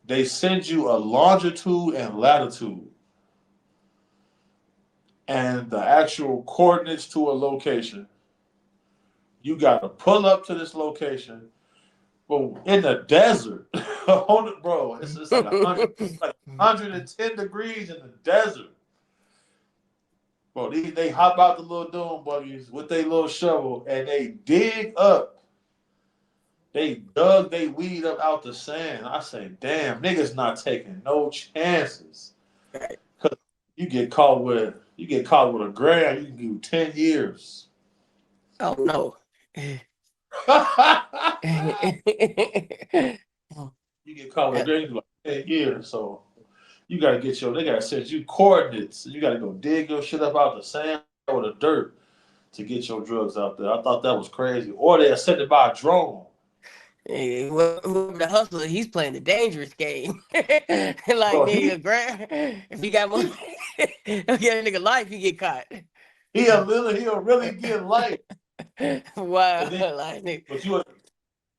they send you a longitude and latitude and the actual coordinates to a location. You got to pull up to this location, but in the desert, bro, it's like 110 degrees in the desert. Bro, they hop out the little dune buggies with their little shovel and they dig up. They dug they weed up out the sand. I say, damn, niggas not taking no chances. Right. Cause you get caught with a gram, you can do 10 years. Oh no. You get caught with a gram, you do like 10 years. So you gotta they gotta send you coordinates. You gotta go dig your shit up out the sand or the dirt to get your drugs out there. I thought that was crazy. Or they'll send it by a drone. Hey, whoever the hustler, he's playing the dangerous game. Like Bro, nigga, if he got money, he'll get a nigga life, he get caught. he'll really get light. Wow, And then like nigga. but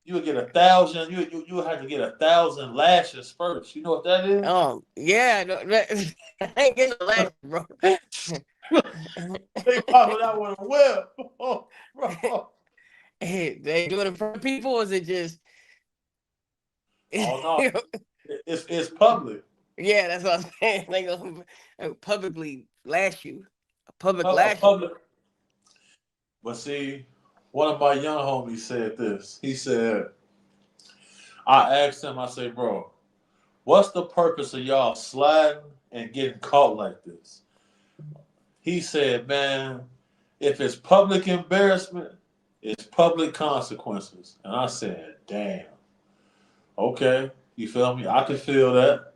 you would get 1,000. You would have to get 1,000 lashes first. You know what that is? Yeah, no, I ain't getting the last, bro. They pop it out with a whip, oh, bro. Hey, they do it in front of people, or is it just? Oh no, it's public. Yeah, that's what I'm saying. They gonna publicly lash you, a public A lashing. public. But see, one of my young homies said this. He said, I asked him, I said, bro, what's the purpose of y'all sliding and getting caught like this? He said, man, if it's public embarrassment, it's public consequences. And I said, damn, okay, you feel me? I can feel that.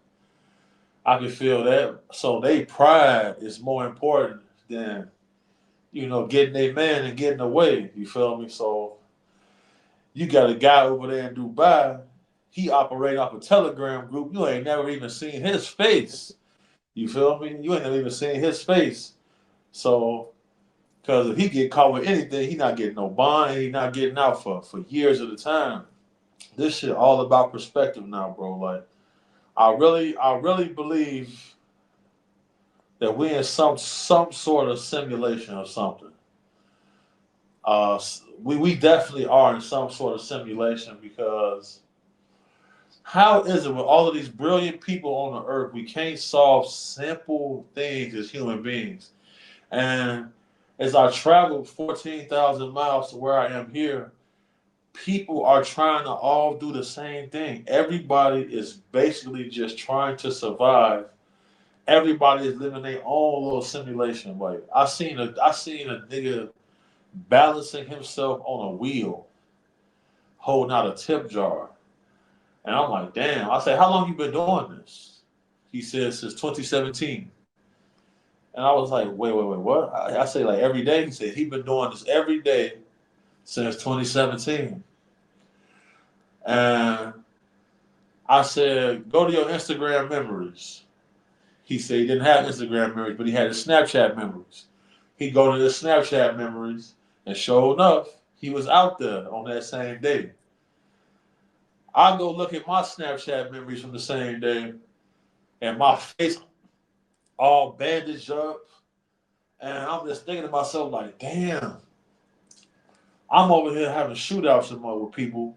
I can feel that. So they pride is more important than, getting a man and getting away. You feel me? So you got a guy over there in Dubai. He operate off a Telegram group. You ain't never even seen his face. You feel me? You ain't never even seen his face. So, because if he get caught with anything, he not getting no bond. And he not getting out for years at a time. This shit all about perspective now, bro. Like I really believe that we in some sort of simulation or something. Uh, we definitely are in some sort of simulation because how is it with all of these brilliant people on the earth we can't solve simple things as human beings? And as I traveled 14,000 miles to where I am here, people are trying to all do the same thing. Everybody is basically just trying to survive. Everybody is living their own little simulation. Like I seen a nigga balancing himself on a wheel, holding out a tip jar. And I'm like, damn. I said, how long you been doing this? He says since 2017. And I was like, wait, what? I say like every day. He said he been doing this every day since 2017. And I said, go to your Instagram memories. He said he didn't have Instagram memories, but he had his Snapchat memories. He go to his Snapchat memories, and sure enough, he was out there on that same day. I go look at my Snapchat memories from the same day, and my face all bandaged up, and I'm just thinking to myself like, damn, I'm over here having shootouts with people,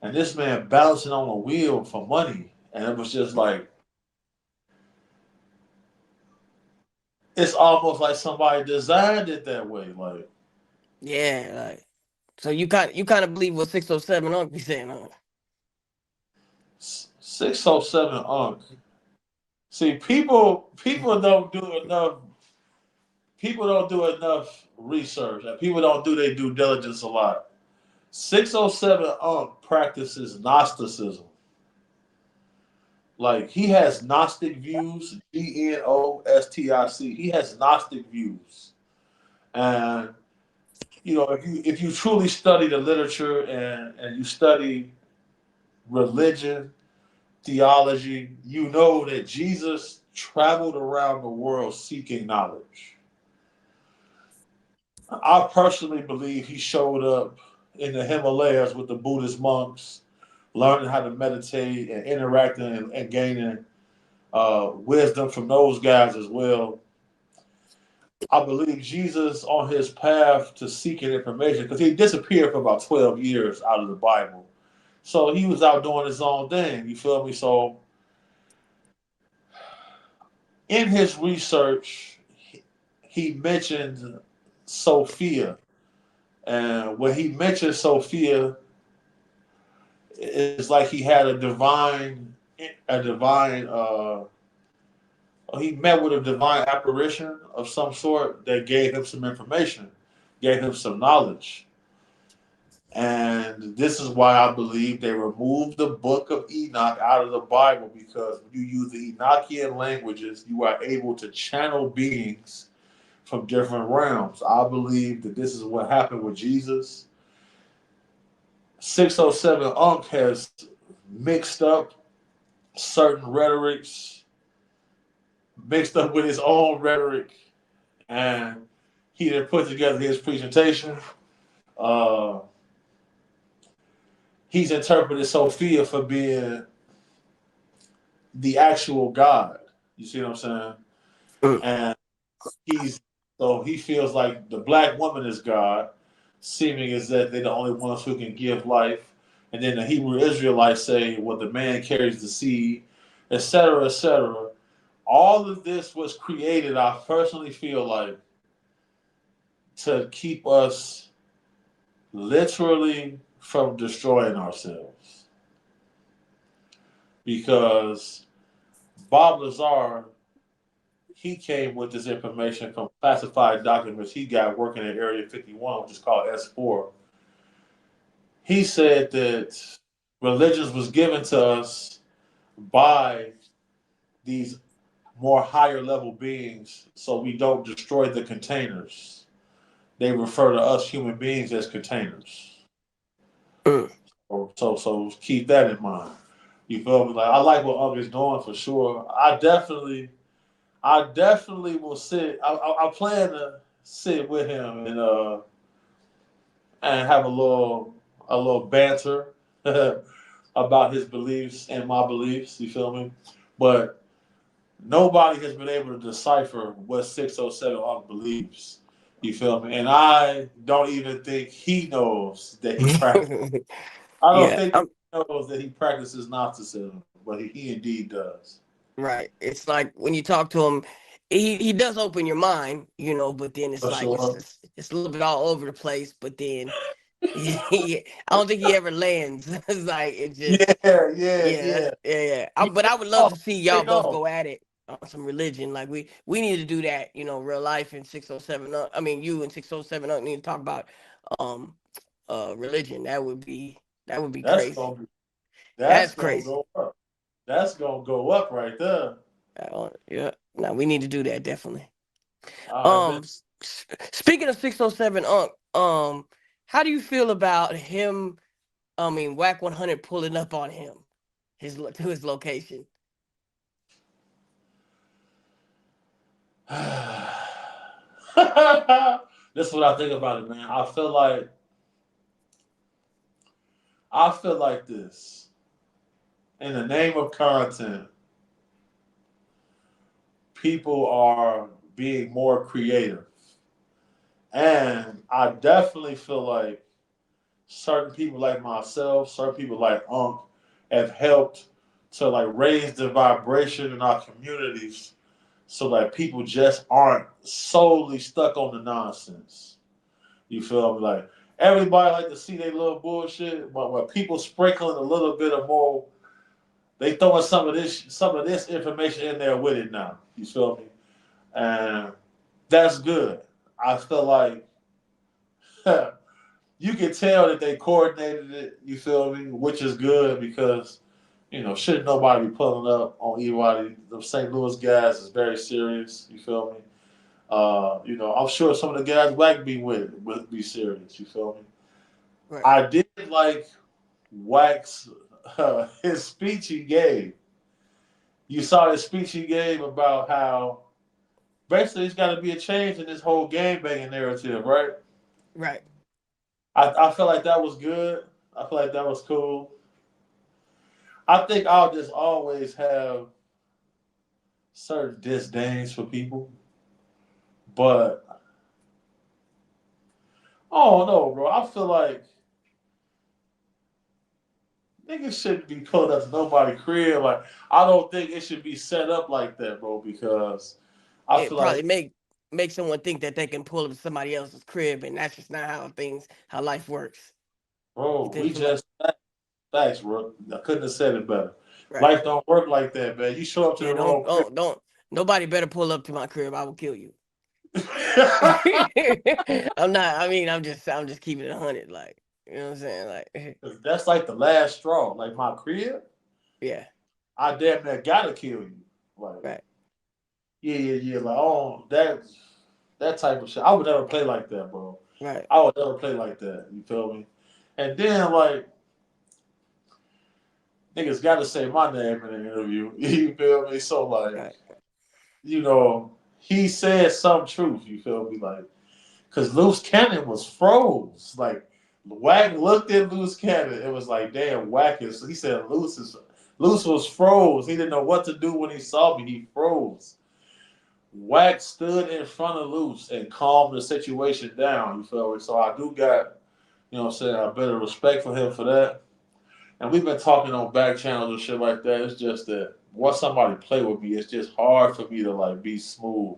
and this man balancing on a wheel for money, and it was just like it's almost like somebody designed it that way. Like Yeah, like so you kind of believe what 607 Unc be saying, huh? 607 Unc. See, people don't do enough. People don't do enough research, and people don't do their due diligence a lot. 607 Unc practices Gnosticism. Like he has Gnostic views, Gnostic. He has Gnostic views, and if you truly study the literature and you study religion, theology, you know that Jesus traveled around the world seeking knowledge. I personally believe he showed up in the Himalayas with the Buddhist monks, learning how to meditate and interacting and gaining wisdom from those guys as well. I believe Jesus on his path to seeking information because he disappeared for about 12 years out of the Bible. So he was out doing his own thing. You feel me? So in his research, he mentioned Sophia. And when he mentioned Sophia, it's like he had a divine, he met with a divine apparition of some sort that gave him some information, gave him some knowledge. And this is why I believe they removed the book of Enoch out of the Bible because when you use the Enochian languages, you are able to channel beings from different realms. I believe that this is what happened with Jesus. 607 Unc has mixed up certain rhetorics, mixed up with his own rhetoric, and he then put together his presentation. Uh, he's interpreted Sophia for being the actual God. You see what I'm saying? Mm. And he's so he feels like the black woman is God, seeming as that they're the only ones who can give life. And then the Hebrew Israelites say, well, the man carries the seed, etc., etc. All of this was created, I personally feel like, to keep us literally from destroying ourselves. Because Bob Lazar, he came with this information from classified documents he got working at Area 51, which is called S4. He said that religions was given to us by these more higher level beings so we don't destroy the containers. They refer to us human beings as containers. Mm. So keep that in mind. You feel me? Like I like what Uncle's doing for sure. I definitely will sit. I plan to sit with him and have a little banter about his beliefs and my beliefs. You feel me? But nobody has been able to decipher what 607 Unc believes. You feel me? And I don't even think he knows that he practices. I don't Yeah, think he knows that he practices Gnosticism, but he indeed does. right. It's like when you talk to him, he does open your mind, but then For it's like it's sure. just it's a little bit all over the place. But then I don't think he ever lands. It's like it just Yeah, yeah, yeah, yeah. yeah, yeah. You But take I would love off. to see y'all Take both off. go at it on some religion. Like we need to do that. Real life and 607. I mean, you and 607 need to talk about um religion. That would be That's crazy. gonna be that's That's gonna crazy. go up. That's gonna go up right there. Yeah. Now we need to do that definitely. All right, man. Um, speaking of 607 Unk, how do you feel about him? I mean, Whack 100 pulling up on him, to his location. This is what I think about it, man. I feel like this. In the name of content, people are being more creative. And I definitely feel like certain people like myself, certain people like Unc have helped to like raise the vibration in our communities so that people just aren't solely stuck on the nonsense. You feel me? Like everybody like to see their little bullshit, but when people sprinkling a little bit of more, they throwing some of this information in there with it now. You feel me? And that's good. I feel like you can tell that they coordinated it. You feel me? Which is good because should nobody be pulling up on anybody. The St. Louis guys is very serious. You feel me? I'm sure some of the guys Black be with would be serious. You feel me? Right, I did like Wax his speech he gave. You saw his speech he gave about how basically it's got to be a change in this whole game banging narrative, right? right. I feel like that was good. I feel like that was cool. I think I'll just always have certain disdains for people, but oh no, bro. I feel like niggas shouldn't be pulling up to nobody's crib. Like I don't think it should be set up like that, bro. Because I It feel like, probably make someone think that they can pull up to somebody else's crib, and that's just not how life works. You bro, think we somebody just facts, bro. I couldn't have said it better. right? Life don't work like that, man. You show up to Yeah, the wrong crib. don't. Nobody better pull up to my crib. I will kill you. I'm not. I mean, I'm just keeping it 100. Like, you know what I'm saying? Like, That's like the last straw. Like my crib, yeah, I damn near gotta kill you. Like, right, yeah, yeah, yeah. Like, oh, that type of shit. I would never play like that, bro. right, I would never play like that. You feel me? And then like niggas got to say my name in the interview. You feel me? So like, right. he said some truth. You feel me? Like, cause Loose Cannon was froze. Like, Wack looked at Loose Cannon. It was like, damn, Wack is. He said Loose was froze. He didn't know what to do when he saw me. He froze. Wack stood in front of Loose and calmed the situation down. You feel me? So I do got, what I'm saying, a bit of respect for him for that. And we've been talking on back channels and shit like that. It's just that once somebody play with me, it's just hard for me to like be smooth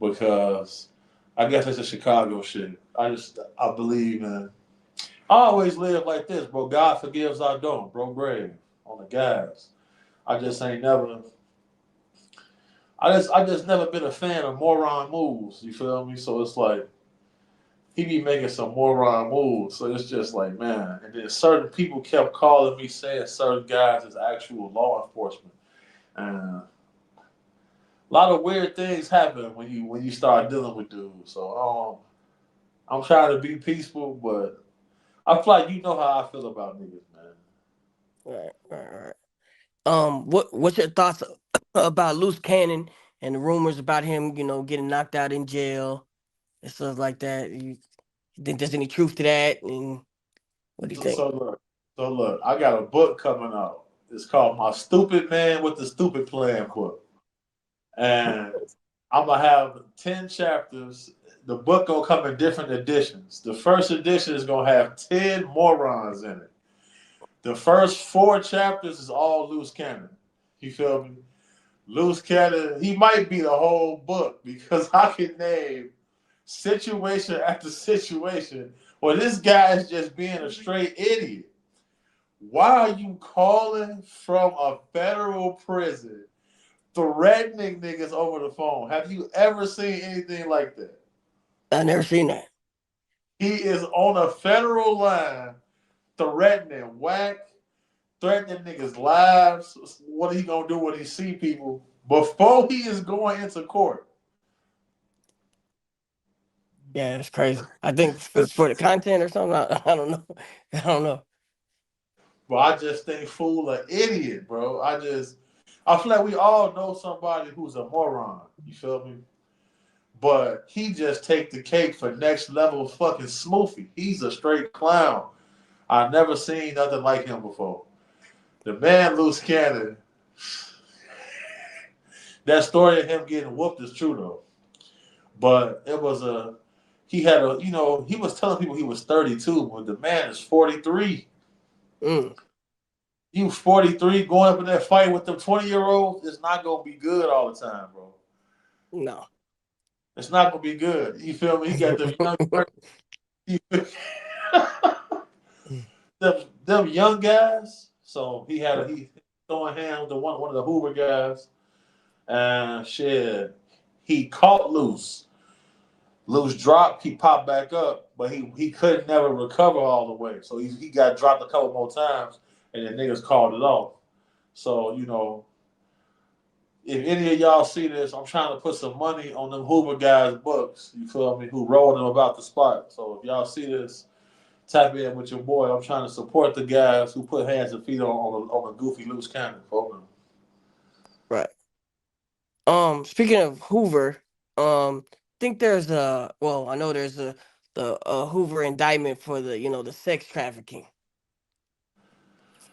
because I guess it's a Chicago shit. I believe in. I always live like this, bro. God forgives, I don't, bro. Grave on the guys. I just ain't never. I just never been a fan of moron moves. You feel me? So it's like he be making some moron moves. So it's just like, man. And then certain people kept calling me saying certain guys is actual law enforcement. And a lot of weird things happen when you start dealing with dudes. So I'm trying to be peaceful, but I feel like you know how I feel about niggas, man. Right, right, right. What's your thoughts about Loose Cannon and the rumors about him, getting knocked out in jail and stuff like that? You think there's any truth to that? And what do you So, think? so look, so look, I got a book coming out. It's called My Stupid Man with the Stupid Plan book. And I'm gonna have 10 chapters. The book gonna come in different editions. The first edition is gonna have 10 morons in it. The first 4 chapters is all loose cannon. You feel me? Loose cannon. He might be the whole book because I can name situation after situation where this guy is just being a straight idiot. Why are you calling from a federal prison threatening niggas over the phone? Have you ever seen anything like that? I never seen that. He is on a federal line threatening whack, threatening niggas' lives. What are he gonna do when he see people before he is going into court? Yeah, it's crazy. I think it's for the content or something. I don't know. I don't know. Bro, I just think fool an idiot, bro. I feel like we all know somebody who's a moron. You feel me? But he just take the cake for next level fucking smoothie. He's a straight clown. I never seen nothing like him before. The man loose cannon. That story of him getting whooped is true though. But it was a he had a he was telling people he was 32, but the man is 43. Mm, He was 43 going up in that fight with them 20-year-olds. It's not gonna be good all the time, bro. no. It's not gonna be good. You feel me? He got them young them young guys. So he throwing hands with one of the Hoover guys. And shit, he caught loose. Loose dropped, he popped back up, but he couldn't never recover all the way. So he got dropped a couple more times, and the niggas called it off. So if any of y'all see this, I'm trying to put some money on them Hoover guys' books. You feel me? Who rolled them about the spot. So if y'all see this, tap in with your boy. I'm trying to support the guys who put hands and feet on a goofy loose cannon. Right. Speaking of Hoover, think there's a well, I know there's a the Hoover indictment for the the sex trafficking.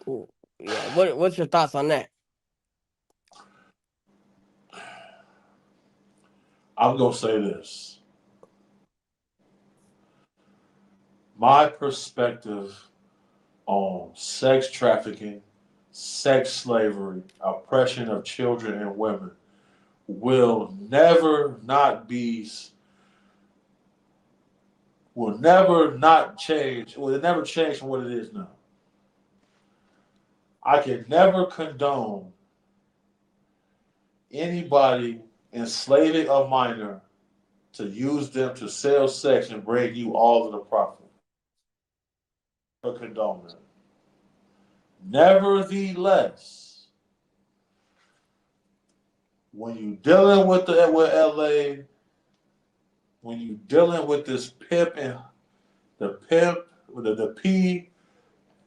Ooh, yeah. What's your thoughts on that? I'm gonna say this. My perspective on sex trafficking, sex slavery, oppression of children and women will not be will never not change. Will never change from what it is now. I can never condone anybody enslaving a minor to use them to sell sex and bring you all of the profit. Never condone that. Nevertheless, when you dealing with LA, when you dealing with this pimp and the pimp, the P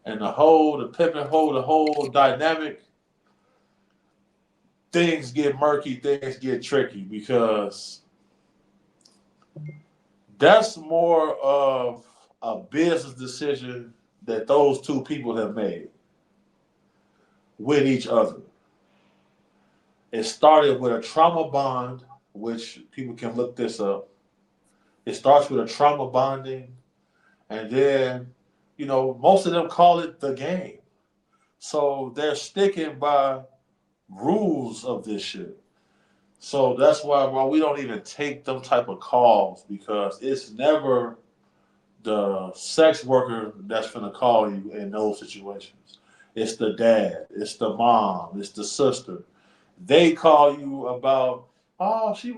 and the pimp and hoe, the whole dynamic, things get murky, things get tricky because that's more of a business decision that those two people have made with each other. It started with a trauma bond, which people can look this up. It starts with a trauma bonding, and then, most of them call it the game. So they're sticking by rules of this shit. So that's why we don't even take them type of calls because it's never the sex worker that's gonna call you in those situations. It's the dad, it's the mom, it's the sister. They call you about, oh, she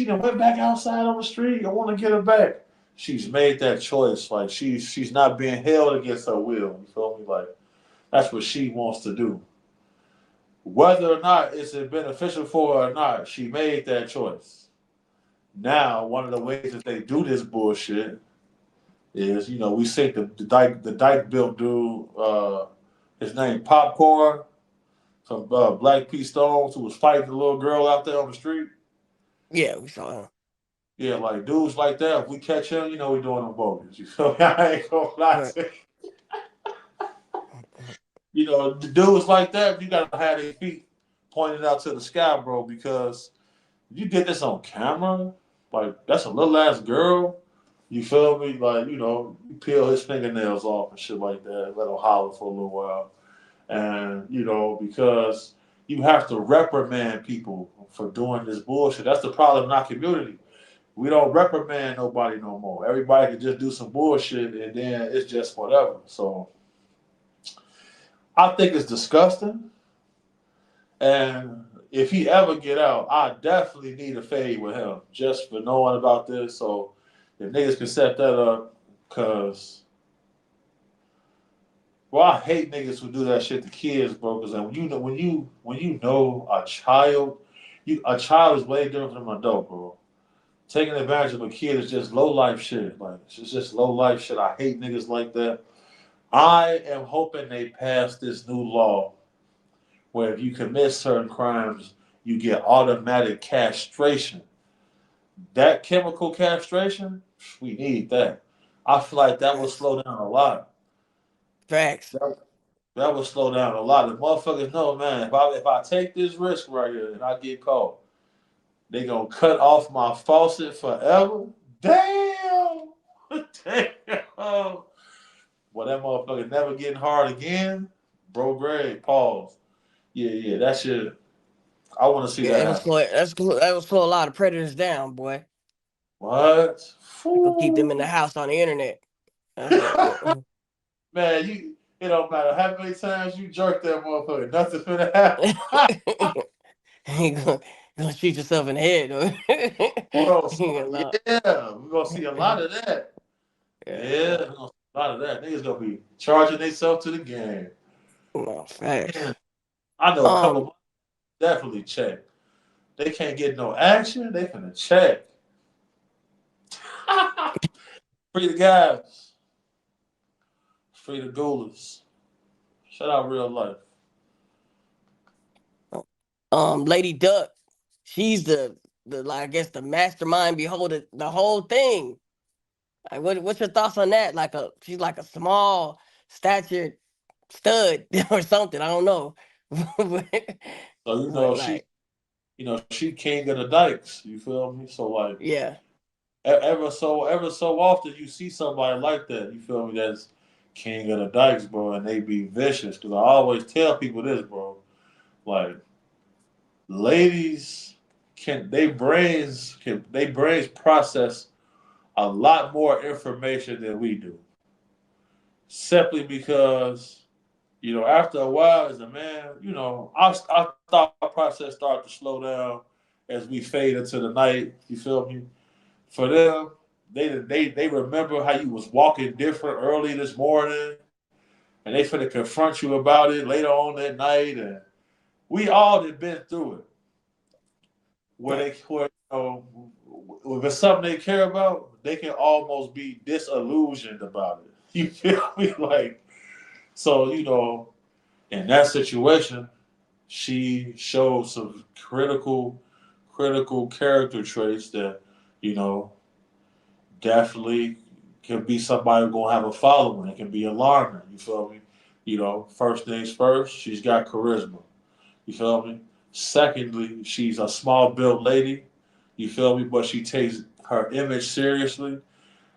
done went back outside on the street. I want to get her back. She's made that choice. Like she's not being held against her will. You feel me? Like that's what she wants to do. Whether or not it's beneficial for her or not, she made that choice. Now, one of the ways that they do this bullshit is, we see the Dyke built dude, his name Popcorn, some Black P Stones who was fighting the little girl out there on the street. Yeah, we saw him. Yeah, like dudes like that, if we catch him, we doing them bogus. You feel me? I ain't gonna lie Right. to you. The dudes like that, you gotta have their feet pointed out to the sky, bro, because you did this on camera, like that's a little ass girl. You feel me? Like, you peel his fingernails off and shit like that, let him holler for a little while. And, because you have to reprimand people for doing this bullshit. That's the problem in our community. We don't reprimand nobody no more. Everybody can just do some bullshit and then it's just whatever. So I think it's disgusting. And if he ever get out, I definitely need a fade with him just for knowing about this. So if niggas can set that up, cause I hate niggas who do that shit to kids, bro. Cause when you know a child, a child is way different from an adult, bro. Taking advantage of a kid is just low life shit. Like it's just low life shit. I hate niggas like that. I am hoping they pass this new law where if you commit certain crimes, you get automatic castration. That chemical castration, we need that. I feel like that will Facts. slow down a lot. Facts. That, that will slow down a lot. The motherfuckers know, man. If I take this risk right here and I get caught, they gonna cut off my faucet forever. Damn, damn. Well, that motherfucker never getting hard again, bro. Greg, pause. Yeah, yeah, that shit. I want to see Yeah, that it will happen. slow. That will slow a lot of predators down, boy. What? It will keep them in the Fool. house on the internet. That's it. Man, you. It don't matter how many times you jerk that motherfucker. Nothing finna happen. You gonna shoot yourself in the head, though. Bro, You gonna lie. yeah, we're gonna see a lot of that. Yeah, Yeah, yeah. we're gonna see a lot of that. Niggas gonna be charging themselves to the game. No, facts. Man, I know a couple Um, of definitely check. They can't get no action. They finna check. Free the guys. Free the ghoulies. Shout out real life. Lady Duck, she's the like I guess the mastermind behind the whole thing. Like, what's your thoughts on that? She's like a small statured stud or something. I don't know, but, So but like, she king of the dikes. You feel me? So like yeah, ever so often you see somebody like that. You feel me? That's king of the dikes, bro, and they be vicious. Cause I always tell people this, bro. Like ladies can they brains process a lot more information than we do. Simply because after a while, as a man, our thought process started to slow down as we fade into the night. You feel me? For them, they remember how you was walking different early this morning, and they finna confront you about it later on that night. And we all have been through it, where right. they where if it's something they care about, they can almost be disillusioned about it. You feel me? Like so, in that situation, she showed some critical character traits that you know definitely can be somebody who's gonna have a following. It can be alarming. You feel me? First things first, she's got charisma. You feel me? Secondly, she's a small built lady. You feel me? But she takes her image seriously,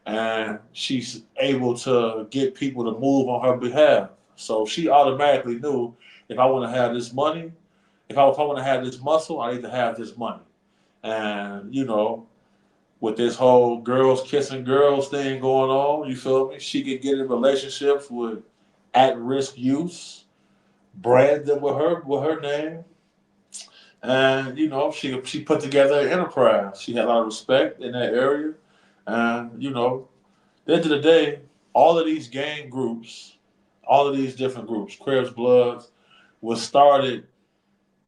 and she's able to get people to move on her behalf. So she automatically knew if I want to have this money, if I want to have this muscle, I need to have this money. And with this whole girls kissing girls thing going on, you feel me? She could get in relationships with at-risk youths, brand them with her name, and she put together an enterprise. She had a lot of respect in that area, and at the end of the day, all of these gang groups, all of these different groups, Crips, Bloods, was started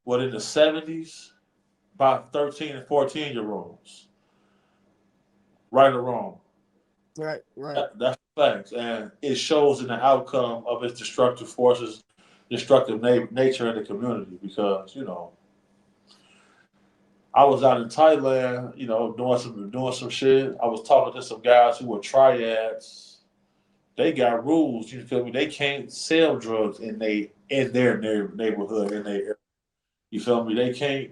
in the '70s by 13 and 14-year-olds, right or wrong. Right, right. That's facts, and it shows in the outcome of its destructive forces, destructive nature in the community. Because I was out in Thailand, doing some shit. I was talking to some guys who were triads. They got rules. You feel me? They can't sell drugs in their neighborhood in their area. You feel me? They can't.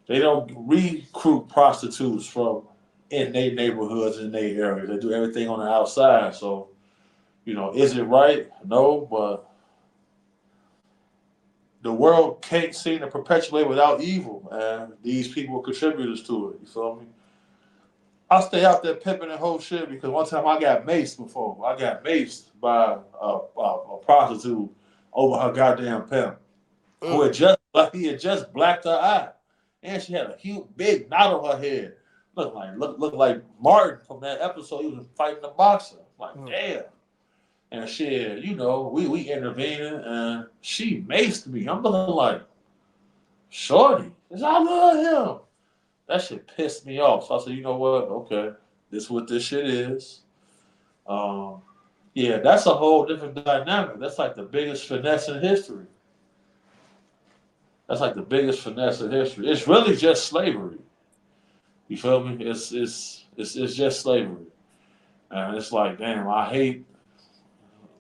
They don't recruit prostitutes from in their neighborhoods in their areas. They do everything on the outside. So is it right? No, but the world can't seem to perpetuate without evil, and these people are contributors to it. You feel me? I stay out there pimping and whole shit because one time I got maced before. I got maced by a prostitute over her goddamn pimp who Mm, he had just blacked her eye, and she had a huge big knot on her head. Look like Martin from that episode. He was fighting the boxer. Like mm, damn. And shit, we intervening, and she maced me. I'm looking like, shorty, 'cause I love him. That shit pissed me off. So I said, you know what? Okay, this is what this shit is. Um, yeah, that's a whole different dynamic. That's like the biggest finesse in history. That's like the biggest finesse in history. It's really just slavery. You feel me? It's just slavery, and it's like, damn, I hate.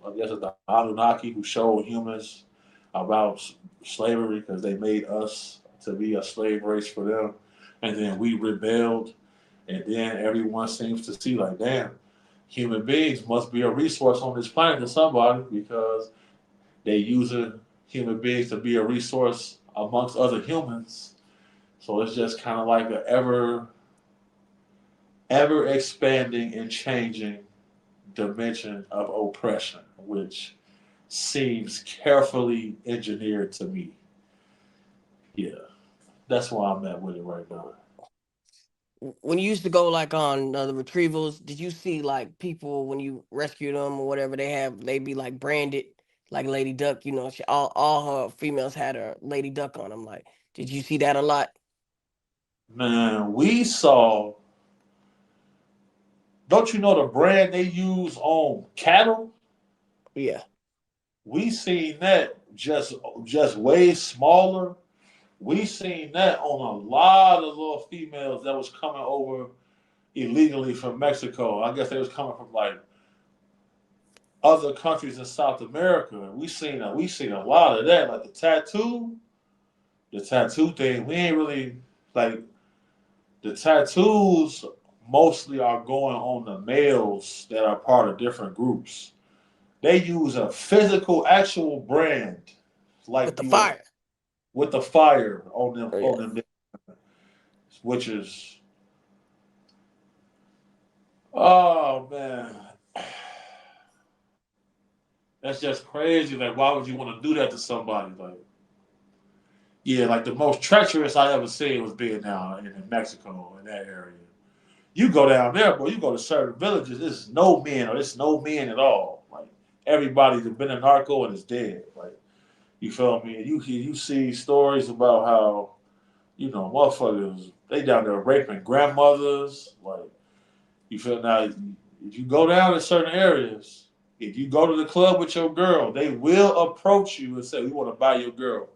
I guess it's the Anunnaki who showed humans about slavery because they made us to be a slave race for them, and then we rebelled, and then everyone seems to see like, damn, human beings must be a resource on this planet to somebody because they using human beings to be a resource amongst other humans. So it's just kind of like an ever expanding and changing dimension of oppression, which seems carefully engineered to me. Yeah, that's where I'm at with it right now. When you used to go like on the retrievals, did you see like people when you rescue them or whatever they have, they be like branded like Lady Duck? You know, all her females had her Lady Duck on them. Like, did you see that a lot? Man, we saw. Don't you know the brand they use on cattle? Yeah, We seen that just way smaller. We seen that on a lot of little females that was coming over illegally from Mexico. I guess they was coming from like other countries in South America. We seen a lot of that. Like the tattoo thing. We ain't really like the tattoos. Mostly are going on the males that are part of different groups. They use a physical, actual brand like with the you would fire. with the fire on Yeah, them, which is oh man, that's just crazy. Like, why would you want to do that to somebody? Like, yeah, like the most treacherous I ever seen was being down in Mexico in that area. You go down there, boy. You go to certain villages. It's no men, or it's no men at all. Like everybody's been a narco and is dead. Like you feel me? And you see stories about how motherfuckers they down there raping grandmothers. Like you feel now, if you go down to certain areas, if you go to the club with your girl, they will approach you and say, "We want to buy your girl."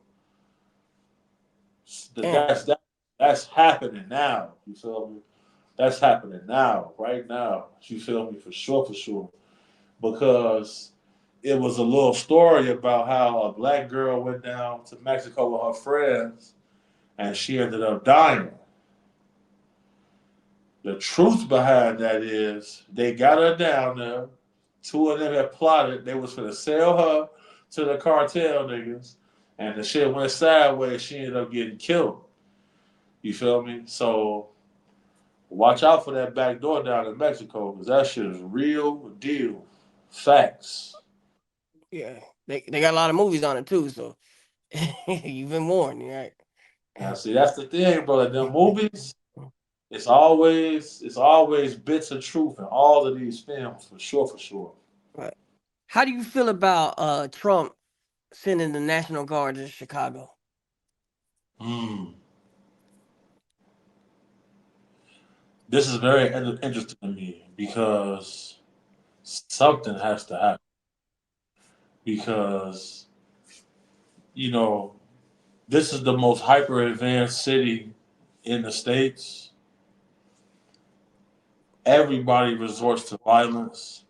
damn. That's happening now. You feel me? That's happening now, right now. You feel me? For sure. Because it was a little story about how a black girl went down to Mexico with her friends and she ended up dying. The truth behind that is they got her down there. Two of them had plotted. They was going to sell her to the cartel niggas. And the shit went sideways. She ended up getting killed. You feel me? So watch out for that back door down in Mexico because that shit is real deal. Facts. Yeah, they got a lot of movies on it too, so you've been warned, right? Now, see, that's the thing, bro. Like them movies, it's always bits of truth in all of these films, for sure, for sure. Right. How do you feel about Trump sending the National Guard to Chicago? Mm. This is very interesting to me because something has to happen. Because you know this is the most hyper advanced city in the states. Everybody resorts to violence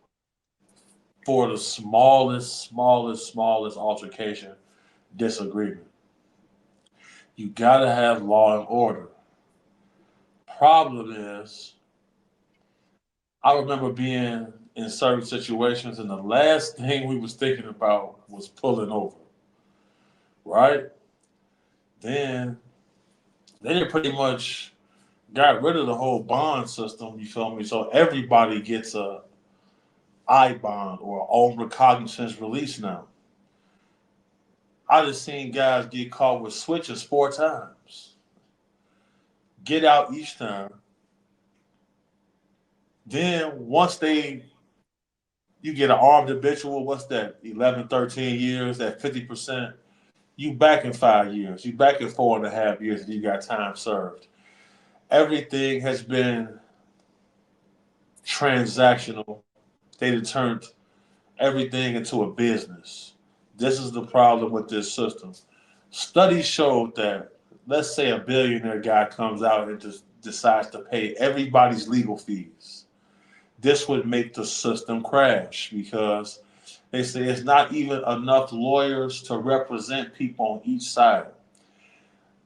for the smallest altercation, disagreement. You gotta have law and order. Problem is, I remember being in certain situations, and the last thing we was thinking about was pulling over. Right? Then they pretty much got rid of the whole bond system. You feel me? So everybody gets a I bond or own recognizance release now. I just seen guys get caught with switches 4 times. Get out each time. Then once you get an armed habitual, what's that, 11, 13 years, that 50%, you back in 5 years. You back in 4.5 years and you got time served. everything has been transactional. They turned everything into a business. This is the problem with this system. Studies showed that, let's say a billionaire guy comes out and just decides to pay everybody's legal fees. This would make the system crash because they say it's not even enough lawyers to represent people on each side.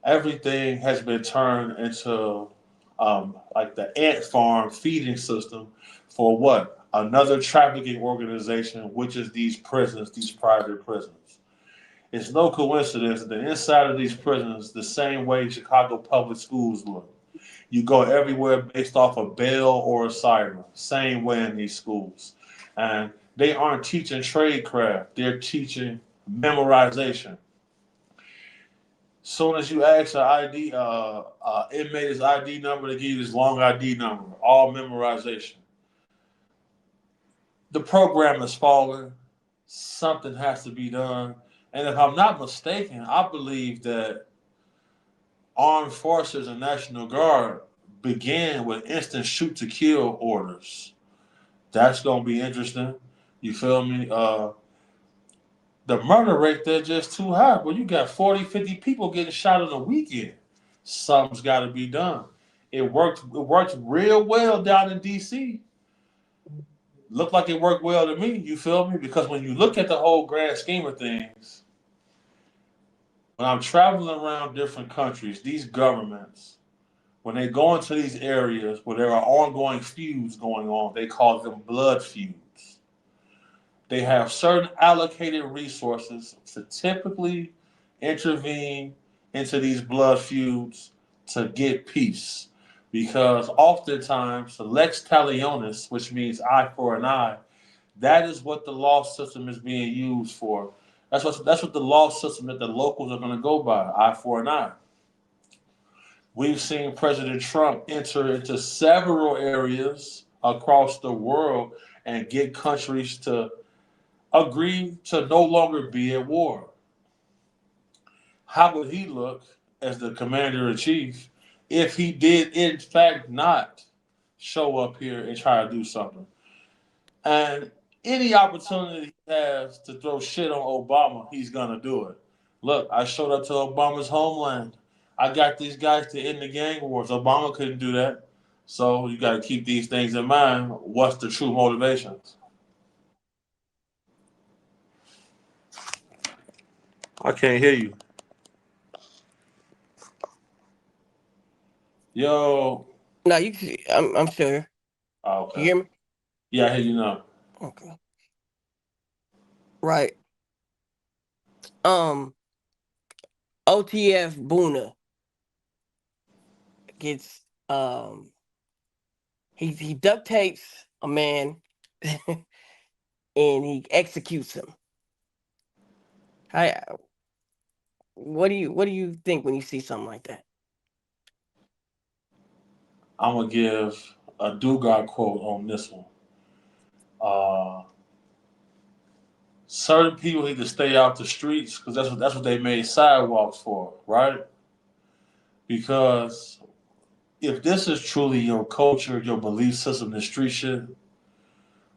Everything has been turned into like the ant farm feeding system for what? Another trafficking organization, which is these prisons, these private prisons. It's no coincidence that inside of these prisons, the same way Chicago public schools look. You go everywhere based off a bell or a siren. Same way in these schools. And they aren't teaching tradecraft, they're teaching memorization. Soon as you ask an ID inmate his ID number, they give you this long ID number, all memorization. The program is falling. Something has to be done. And if I'm not mistaken, I believe that armed forces and National Guard began with instant shoot to kill orders. That's gonna be interesting. You feel me? The murder rate there just too high. Well, you got 40, 50 people getting shot in a weekend. Something's got to be done. It worked. It worked real well down in D.C. Looked like it worked well to me. You feel me? Because when you look at the whole grand scheme of things, when I'm traveling around different countries, these governments, when they go into these areas where there are ongoing feuds going on, they call them blood feuds. They have certain allocated resources to typically intervene into these blood feuds to get peace. Because oftentimes, the lex talionis, which means eye for an eye, that is what the law system is being used for. That's what the law system that the locals are going to go by, eye for an eye. We've seen President Trump enter into several areas across the world and get countries to agree to no longer be at war. How would he look as the commander in chief if he did, in fact, not show up here and try to do something? And any opportunity he has to throw shit on Obama, he's going to do it. Look, I showed up to Obama's homeland. I got these guys to end the gang wars. Obama couldn't do that. So you got to keep these things in mind. What's the true motivations? I can't hear you. Yo. No, I'm still here. Oh, You okay. hear me? Yeah, I hear you now. Okay. Right. Um, OTF Boona gets he duct tapes a man and he executes him. I what do you think when you see something like that? I'm gonna give a Dugard quote on this one. Uh, Certain people need to stay out the streets because that's what they made sidewalks for, right? Because if this is truly your culture, your belief system, the street shit,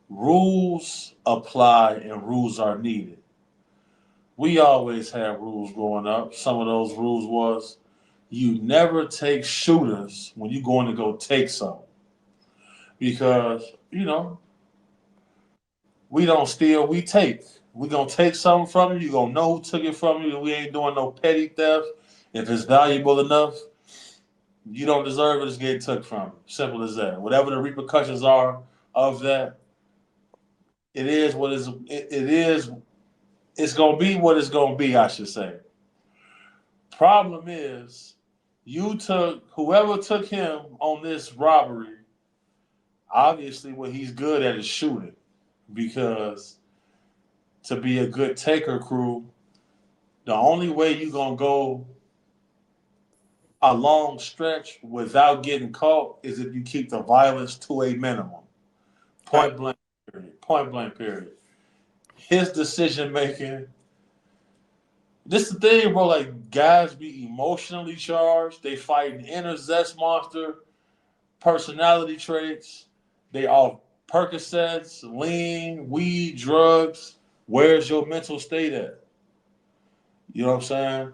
rules apply and rules are needed. We always had rules growing up. Some of those rules was you never take shooters when you're going to go take something because we don't steal, we take. We gonna take something from you. You gonna know who took it from you. We ain't doing no petty theft. If it's valuable enough, you don't deserve it. It's getting took from you. Simple as that. Whatever the repercussions are of that, it is what is. It is. It's gonna be what it's gonna be. I should say. Problem is, you took whoever took him on this robbery. Obviously, what he's good at is shooting, because to be a good taker crew, the only way you gonna go a long stretch without getting caught is if you keep the violence to a minimum. Right. Point blank period. Point blank period. His decision making This the thing, bro. Like guys be emotionally charged. They fight an inner zest monster, personality traits. They all Percocets, lean, weed, drugs. Where's your mental state at? You know what I'm saying?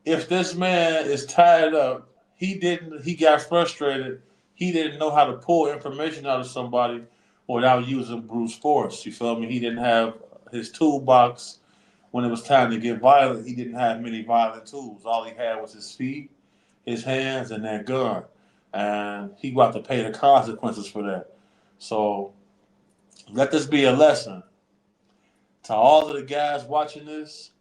If this man is tied up, he got frustrated. He didn't know how to pull information out of somebody without using brute force. You feel me? He didn't have his toolbox when it was time to get violent. He didn't have many violent tools. All he had was his feet, his hands, and that gun. And he got to pay the consequences for that. So let this be a lesson to all of the guys watching this.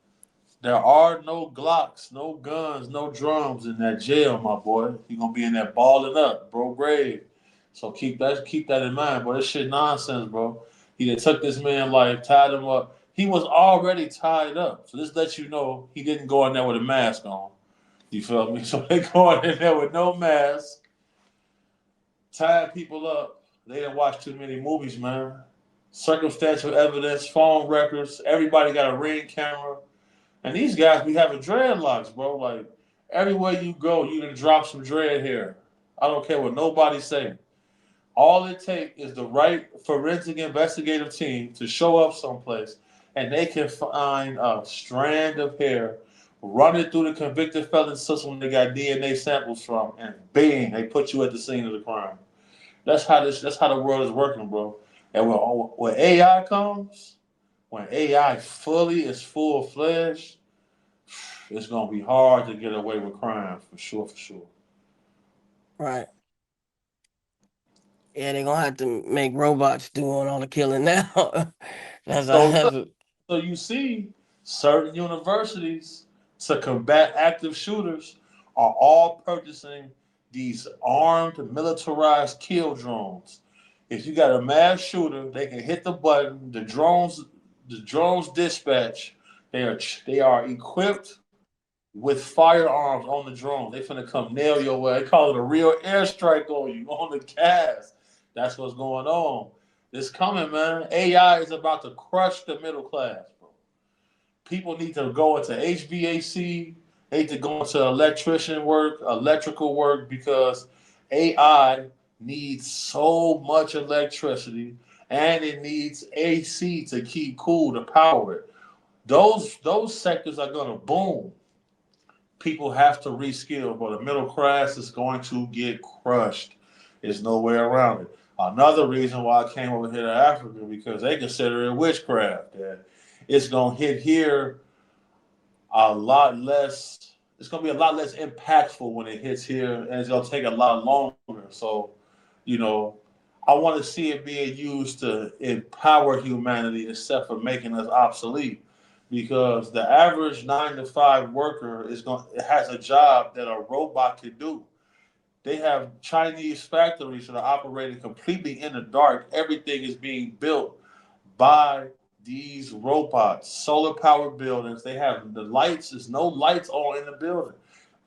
There are no Glocks, no guns, no drums in that jail, my boy. You're gonna be in there balling up, bro, grave. So keep that in mind, bro. This shit nonsense, bro. He done took this man life, tied him up. He was already tied up. So this lets you know he didn't go in there with a mask on. You feel me? So they going in there with no mask, tying people up. They didn't watch too many movies, man. Circumstantial evidence, phone records. Everybody got a ring camera. And these guys be having dreadlocks, bro. Like everywhere you go, you can drop some dread hair. I don't care what nobody say. All it takes is the right forensic investigative team to show up someplace, and they can find a strand of hair, run it through the convicted felon system they got DNA samples from, and bang, they put you at the scene of the crime. That's how the world is working, bro. And when AI comes, when AI fully is full fledged, it's gonna be hard to get away with crime for sure, for sure. Right. Yeah, they're gonna have to make robots doing all the killing now. that's So that's look, so you see, certain universities to combat active shooters are all purchasing these armed, militarized kill drones. If you got a mass shooter, they can hit the button. The drones dispatch. They are equipped with firearms on the drone. They finna come nail your way. They call it a real airstrike on you on the gas. That's what's going on. It's coming, man. AI is about to crush the middle class, bro. People need to go into HVAC. They need to go into electrician work, electrical work, because AI needs so much electricity and it needs AC to keep cool to power it. Those sectors are gonna boom. People have to reskill, but the middle class is going to get crushed. There's no way around it. Another reason why I came over here to Africa because they consider it witchcraft. That it's gonna hit here a lot less. It's gonna be a lot less impactful when it hits here, and it's gonna take a lot longer. So, you know, I want to see it being used to empower humanity instead of making us obsolete. Because the average 9 to 5 worker has a job that a robot can do. They have Chinese factories that are operating completely in the dark. Everything is being built by these robots, solar powered buildings. They have the lights, there's no lights on in the building.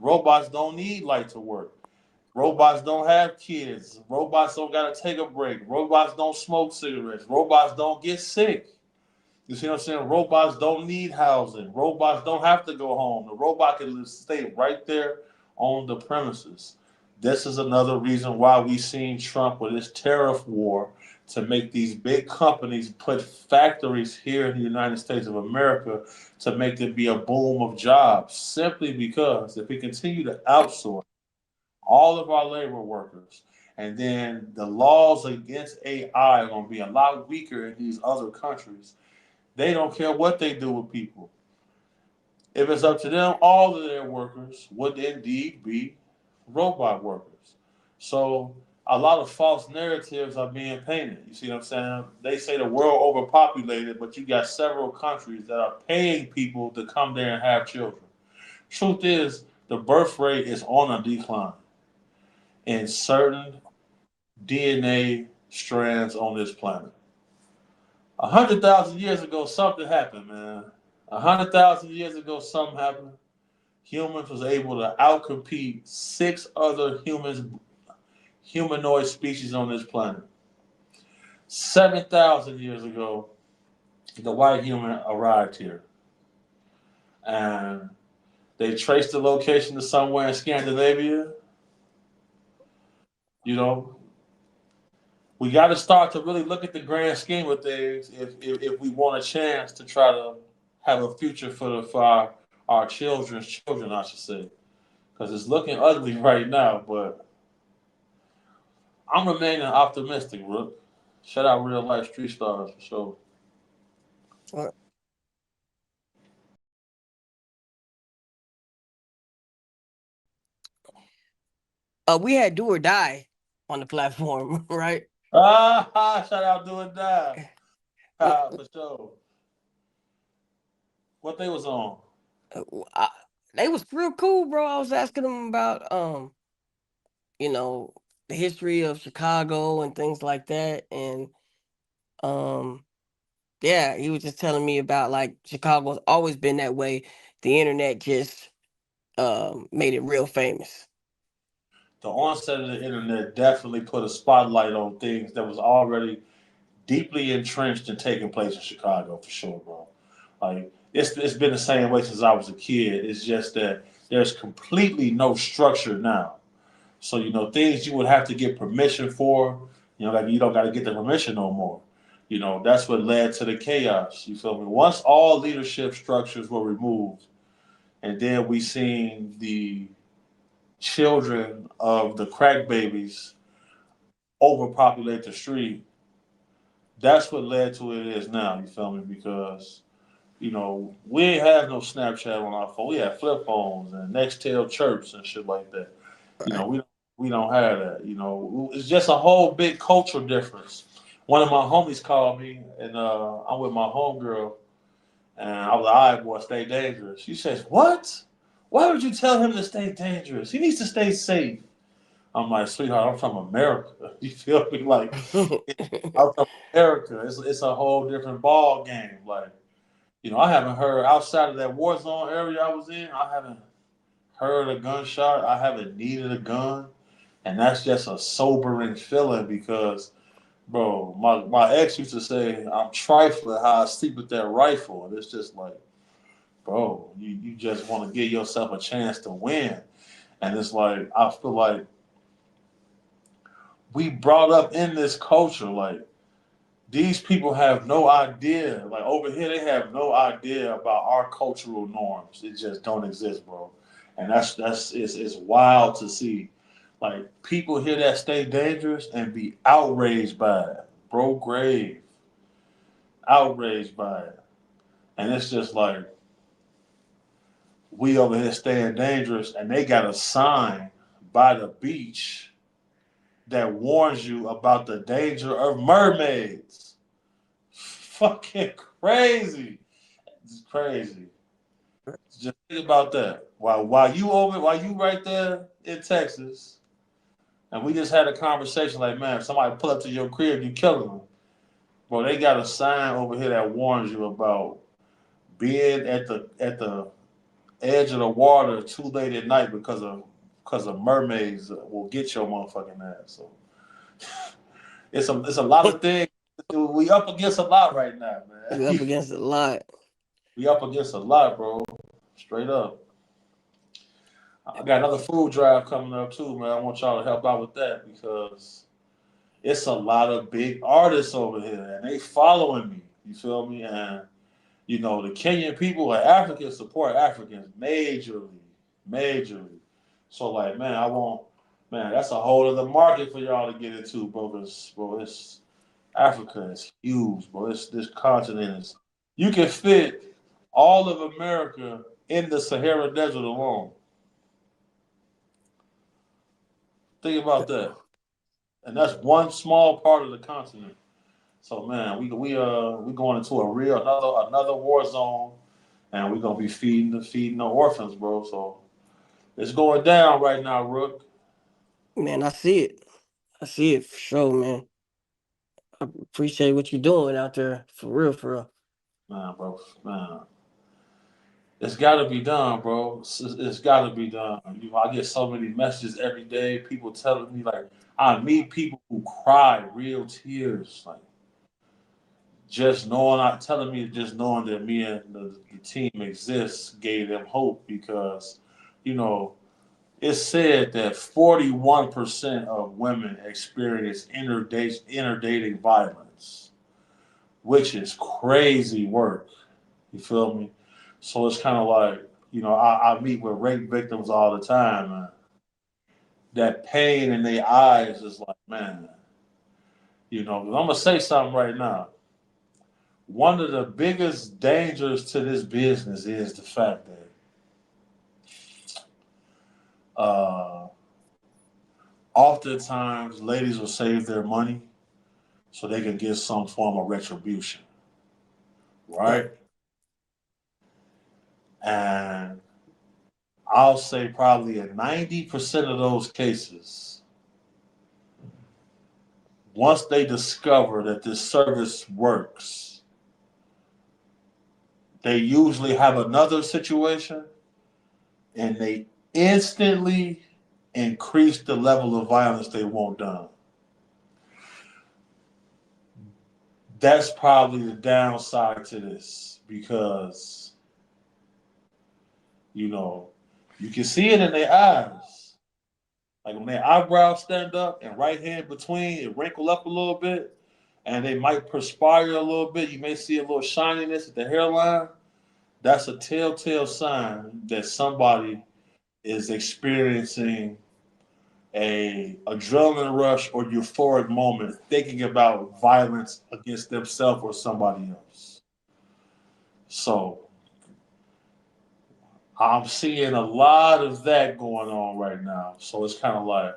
Robots don't need light to work. Robots don't have kids. Robots don't got to take a break. Robots don't smoke cigarettes. Robots don't get sick. You see what I'm saying? Robots don't need housing. Robots don't have to go home. The robot can stay right there on the premises. This is another reason why we seen Trump with his tariff war to make these big companies put factories here in the United States of America to make there be a boom of jobs. Simply because if we continue to outsource all of our labor workers, and then the laws against AI are going to be a lot weaker in these other countries. They don't care what they do with people. If it's up to them, all of their workers would indeed be robot workers. So a lot of false narratives are being painted. You see what I'm saying? They say the world overpopulated, but you got several countries that are paying people to come there and have children. Truth is, the birth rate is on a decline in certain DNA strands on this planet. 100,000 years ago, something happened, man. 100,000 years ago, something happened. Humans was able to outcompete 6 other humanoid species on this planet. 7,000 years ago, the white human arrived here, and they traced the location to somewhere in Scandinavia. You know, we got to start to really look at the grand scheme of things if we want a chance to try to have a future for our children's children, I should say, because it's looking ugly right now. But I'm remaining optimistic, Rook. Shout out Real Life Street Stars for sure. Uh, we had Do or Die on the platform, right? Shout out Do or Die. What, For sure. What they was on? uh, I, they was real cool, bro. I was asking them about you know, the history of Chicago and things like that, and um, yeah, he was just telling me about like Chicago's always been that way. The internet just made it real famous. The onset of the internet definitely put a spotlight on things that was already deeply entrenched and taking place in Chicago for sure, bro. Like it's been the same way since I was a kid. It's just that there's completely no structure now. So things you would have to get permission for, like you don't got to get the permission no more. That's what led to the chaos. You feel me? Once all leadership structures were removed, and then we seen the children of the crack babies overpopulate the street. That's what led to what it is now. You feel me? Because we ain't have no Snapchat on our phone. We had flip phones and Nextel chirps and shit like that. You know, Right. we don't have that. It's just a whole big cultural difference. One of my homies called me, and I'm with my homegirl, and I was like, "All right, boy, stay dangerous." She says, "What? Why would you tell him to stay dangerous? He needs to stay safe." I'm like, "Sweetheart, I'm from America." You feel me? Like, I'm from America. It's a whole different ball game. Like, I haven't heard outside of that war zone area I was in. I haven't heard a gunshot. I haven't needed a gun, and that's just a sobering feeling because, bro, my ex used to say I'm trifling how I sleep with that rifle, and it's just like, bro, you just want to give yourself a chance to win, and it's like I feel like we brought up in this culture like these people have no idea. Like over here, they have no idea about our cultural norms. It just don't exist, bro. And it's wild to see. Like people here that stay dangerous and be outraged by it, bro. Grave, outraged by it, and it's just like we over here staying dangerous, and they got a sign by the beach that warns you about the danger of mermaids. Fucking crazy. It's crazy. Just think about that. While you right there in Texas, and we just had a conversation like, man, if somebody pull up to your crib, you kill them. Bro, they got a sign over here that warns you about being at the edge of the water too late at night because of mermaids will get your motherfucking ass. So it's a lot of things. We up against a lot right now, man. We up against a lot. We up against a lot, bro. Straight up. I got another food drive coming up too, man. I want y'all to help out with that because it's a lot of big artists over here and they following me. You feel me? And the Kenyan people and Africans support Africans majorly, majorly. So like, man, man, that's a whole other market for y'all to get into, bro. Cause, bro, it's Africa is huge, bro. This continent is. You can fit all of America in the Sahara Desert alone. Think about that. And that's one small part of the continent. So man, we going into a real another war zone, and we're gonna be feeding the orphans, bro. So it's going down right now, Rook. Man, I see it. I see it for sure, man. I appreciate what you're doing out there, for real, for real. Man, bro, man, it's got to be done, bro. It's got to be done. I get so many messages every day. People telling me like I meet people who cry real tears, like just knowing, not telling me, just knowing that me and the team exists gave them hope because, you know, it's said that 41% of women experience interdating violence, which is crazy work. You feel me? So it's kind of like, I meet with rape victims all the time, and that pain in their eyes is like, man, 'cause I'm gonna say something right now. One of the biggest dangers to this business is the fact that uh, oftentimes ladies will save their money so they can get some form of retribution, Right. right? And I'll say probably in 90% of those cases, once they discover that this service works, they usually have another situation and they instantly increase the level of violence they want done. That's probably the downside to this because, you know, you can see it in their eyes. Like when their eyebrows stand up and right hand between it wrinkle up a little bit and they might perspire a little bit. You may see a little shininess at the hairline. That's a telltale sign that somebody is experiencing a adrenaline rush or euphoric moment thinking about violence against themselves or somebody else. So I'm seeing a lot of that going on right now. So it's kind of like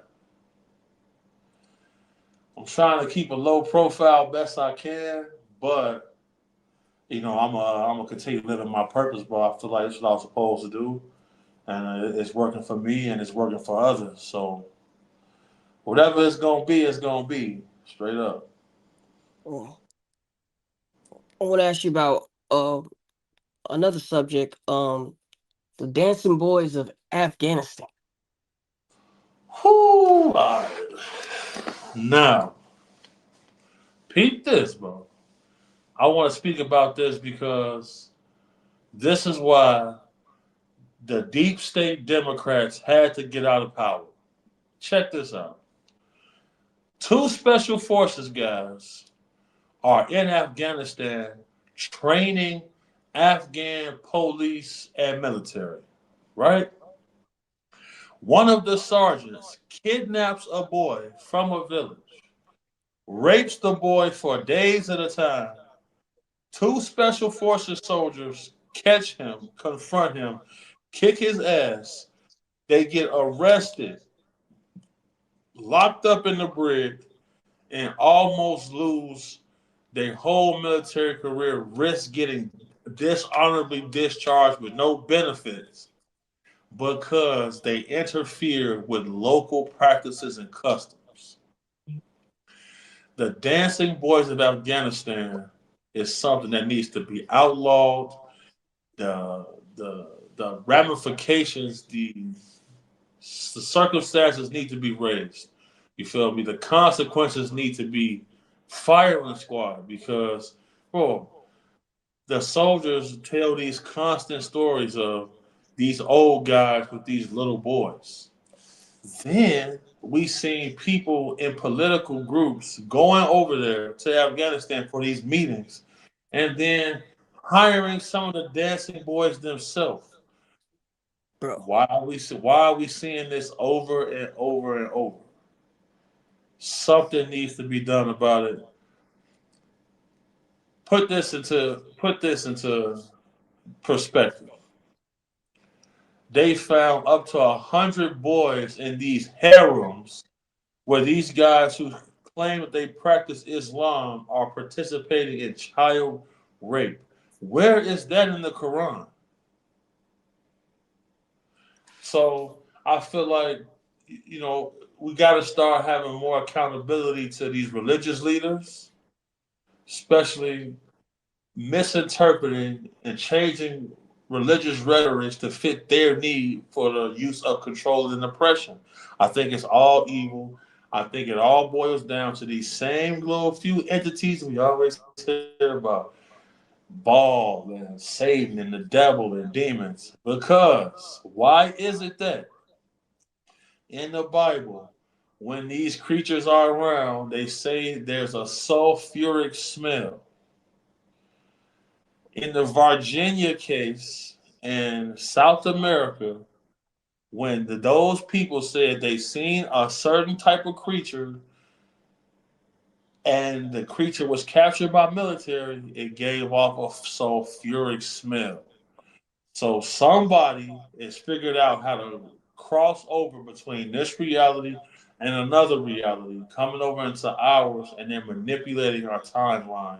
I'm trying to keep a low profile best I can, but I'm gonna continue living my purpose, bro. I feel like it's what I was supposed to do, and it's working for me and it's working for others. So whatever it's gonna be straight up. Mm. I want to ask you about another subject. The dancing boys of Afghanistan. Whoo! All right. Now, peep this, bro. I want to speak about this because this is why the deep state Democrats had to get out of power. Check this out. Two special forces guys are in Afghanistan training Afghan police and military, right? One of the sergeants kidnaps a boy from a village, rapes the boy for days at a time. Two special forces soldiers catch him, confront him, kick his ass. They get arrested, locked up in the brig, and almost lose their whole military career, risk getting dishonorably discharged with no benefits because they interfere with local practices and customs. The dancing boys of Afghanistan is something that needs to be outlawed. The ramifications, the circumstances need to be raised. You feel me? The consequences need to be firing squad because, bro, the soldiers tell these constant stories of these old guys with these little boys. Then we seen people in political groups going over there to Afghanistan for these meetings, and then hiring some of the dancing boys themselves. Bro, Why are we seeing this over and over and over? Something needs to be done about it. Put this into perspective. They found up to 100 boys in these harems where these guys who claim that they practice Islam are participating in child rape. Where is that in the Quran? So I feel like, we got to start having more accountability to these religious leaders, especially misinterpreting and changing religious rhetoric to fit their need for the use of control and oppression. I think it's all evil. I think it all boils down to these same little few entities we always hear about. Baal and Satan and the devil and demons. Because why is it that in the Bible, when these creatures are around, they say there's a sulfuric smell? In the Virginia case in South America, when those people said they seen a certain type of creature and the creature was captured by military, it gave off a sulfuric smell. So somebody has figured out how to cross over between this reality and another reality, coming over into ours, and then manipulating our timeline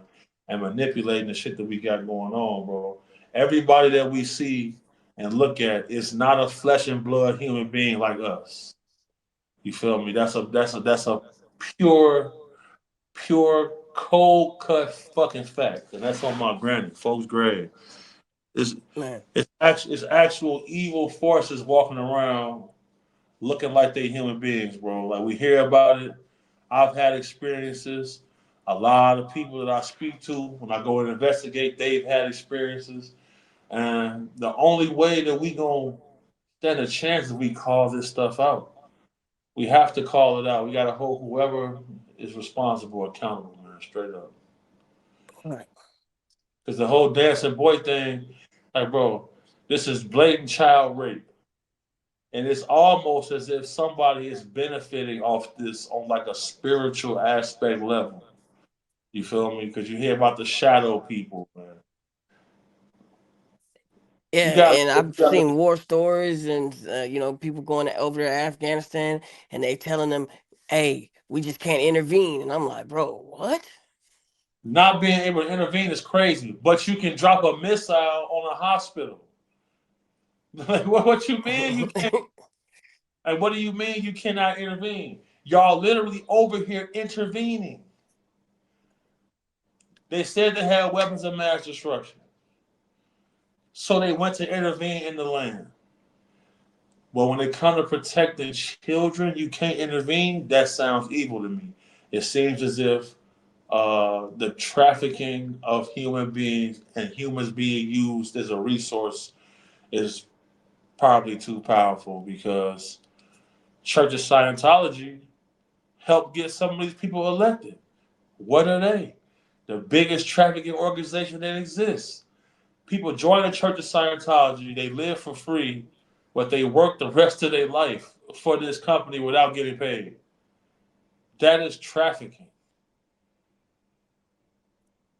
and manipulating the shit that we got going on, bro. Everybody that we see and look at is not a flesh and blood human being like us. You feel me? That's a pure, pure, cold cut fucking fact, and that's on my granny, folks' grave. It's Man. it's actual evil forces walking around looking like they human beings, bro. Like we hear about it. I've had experiences. A lot of people that I speak to when I go and investigate, they've had experiences. And the only way that we gonna stand a chance is we call this stuff out. We have to call it out. We gotta hold whoever is responsible accountable, man, straight up. Right. Because the whole dancing boy thing, like, bro, this is blatant child rape. And it's almost as if somebody is benefiting off this on like a spiritual aspect level. You feel me? Because you hear about the shadow people, man. You Yeah, got and you I've got to seen war stories, and people going over to Afghanistan, and they telling them, "Hey, we just can't intervene," and I'm like, "Bro, what?" not being able to intervene is crazy, but you can drop a missile on a hospital. Like, what you mean you can't? Like, what do you mean you cannot intervene? Y'all literally over here intervening. They said they had weapons of mass destruction, so they went to intervene in the land. But when it comes to protecting children, you can't intervene. That sounds evil to me. It seems as if the trafficking of human beings and humans being used as a resource is probably too powerful because Church of Scientology helped get some of these people elected. What are they? The biggest trafficking organization that exists. People join the Church of Scientology, they live for free, but they work the rest of their life for this company without getting paid. That is trafficking.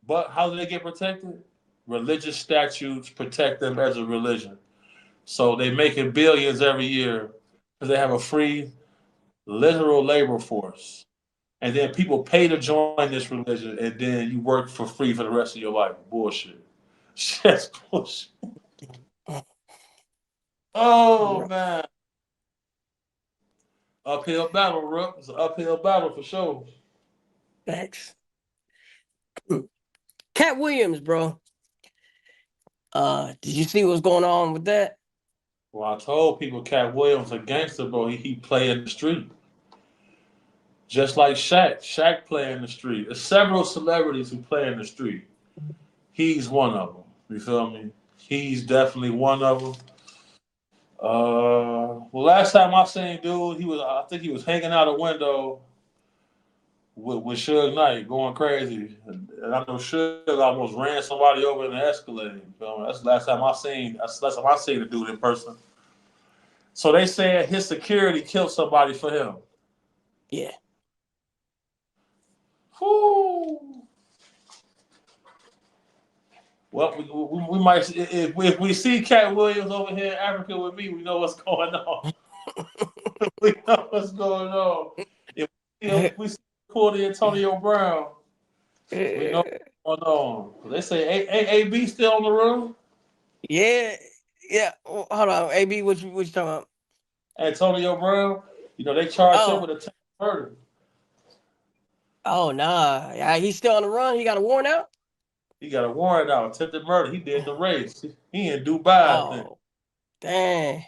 But how do they get protected? Religious statutes protect them as a religion. So they making billions every year because they have a free, literal labor force. And then people pay to join this religion, and then you work for free for the rest of your life. Bullshit. That's bullshit. Oh Right. man, uphill battle, Rook. It's an uphill battle for sure. Thanks. Cat Williams, bro. Did you see what's going on with that? Well, I told people Cat Williams a gangster, bro. He play in the street. Just like Shaq. Shaq play in the street. There's several celebrities who play in the street. He's one of them. You feel me? He's definitely one of them. Well, last time I seen dude, I think he was hanging out a window with Suge Knight going crazy. And I know Suge almost ran somebody over in the Escalade. You feel me? That's the last time I seen the dude in person. So they said his security killed somebody for him. Yeah. Whoo. Well, we might if we see Cat Williams over here in Africa with me, we know what's going on. We know what's going on. If we pull the Antonio Brown, we know what's going on. They say AB still on the run. Yeah, yeah. Hold on, AB. What you talking about? Antonio Brown, they charged him Oh, with attempted murder. oh, nah. Yeah, he's still on the run. He got a warrant out. He got a warrant out, attempted murder. He did the race. He in Dubai, I think. Oh, dang.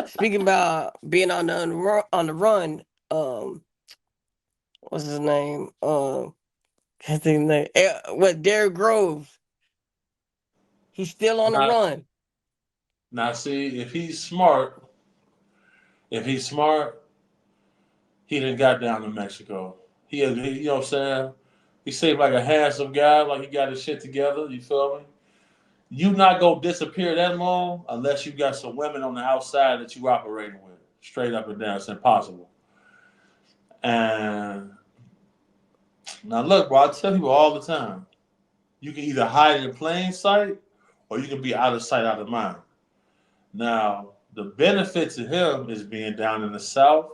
Speaking about being on the run, what's his name? What's his name? What Derrick Groves? He's still on the Now, run. now, see, if he's smart, he done got down to Mexico. You know what I'm saying? He seemed like a handsome guy, like he got his shit together. You feel me? You not gonna disappear that long unless you got some women on the outside that you operating with, straight up and down. It's impossible. And now look, bro, I tell people all the time, you can either hide in plain sight or you can be out of sight, out of mind. Now, the benefit to him is being down in the South.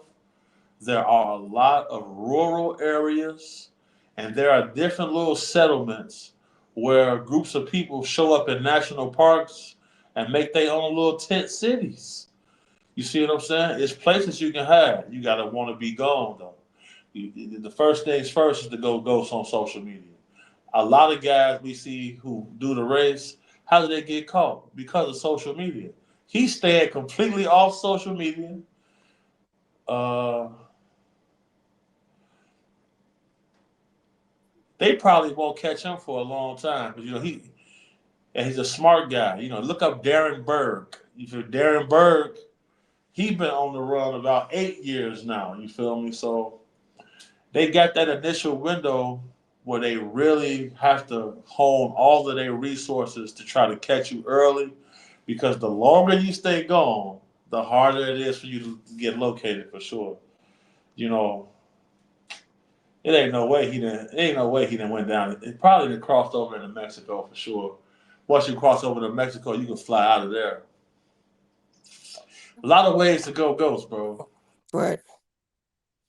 There are a lot of rural areas, and there are different little settlements where groups of people show up in national parks and make their own little tent cities. You see what I'm saying? It's places you can hide. You gotta want to be gone though. The first things first is to go ghost on social media. A lot of guys we see who do the race, how do they get caught? Because of social media. He stayed completely off social media. Uh, they probably won't catch him for a long time, but he's a smart guy. Look up Darren Berg. You feel Darren Berg? He been on the run about 8 years now. You feel me? So they got that initial window where they really have to hone all of their resources to try to catch you early, because the longer you stay gone, the harder it is for you to get located for sure. You know, it ain't no way he didn't went down. It probably didn't crossed over into Mexico for sure. Once you cross over to Mexico, you can fly out of there. A lot of ways to go ghost, bro. Right.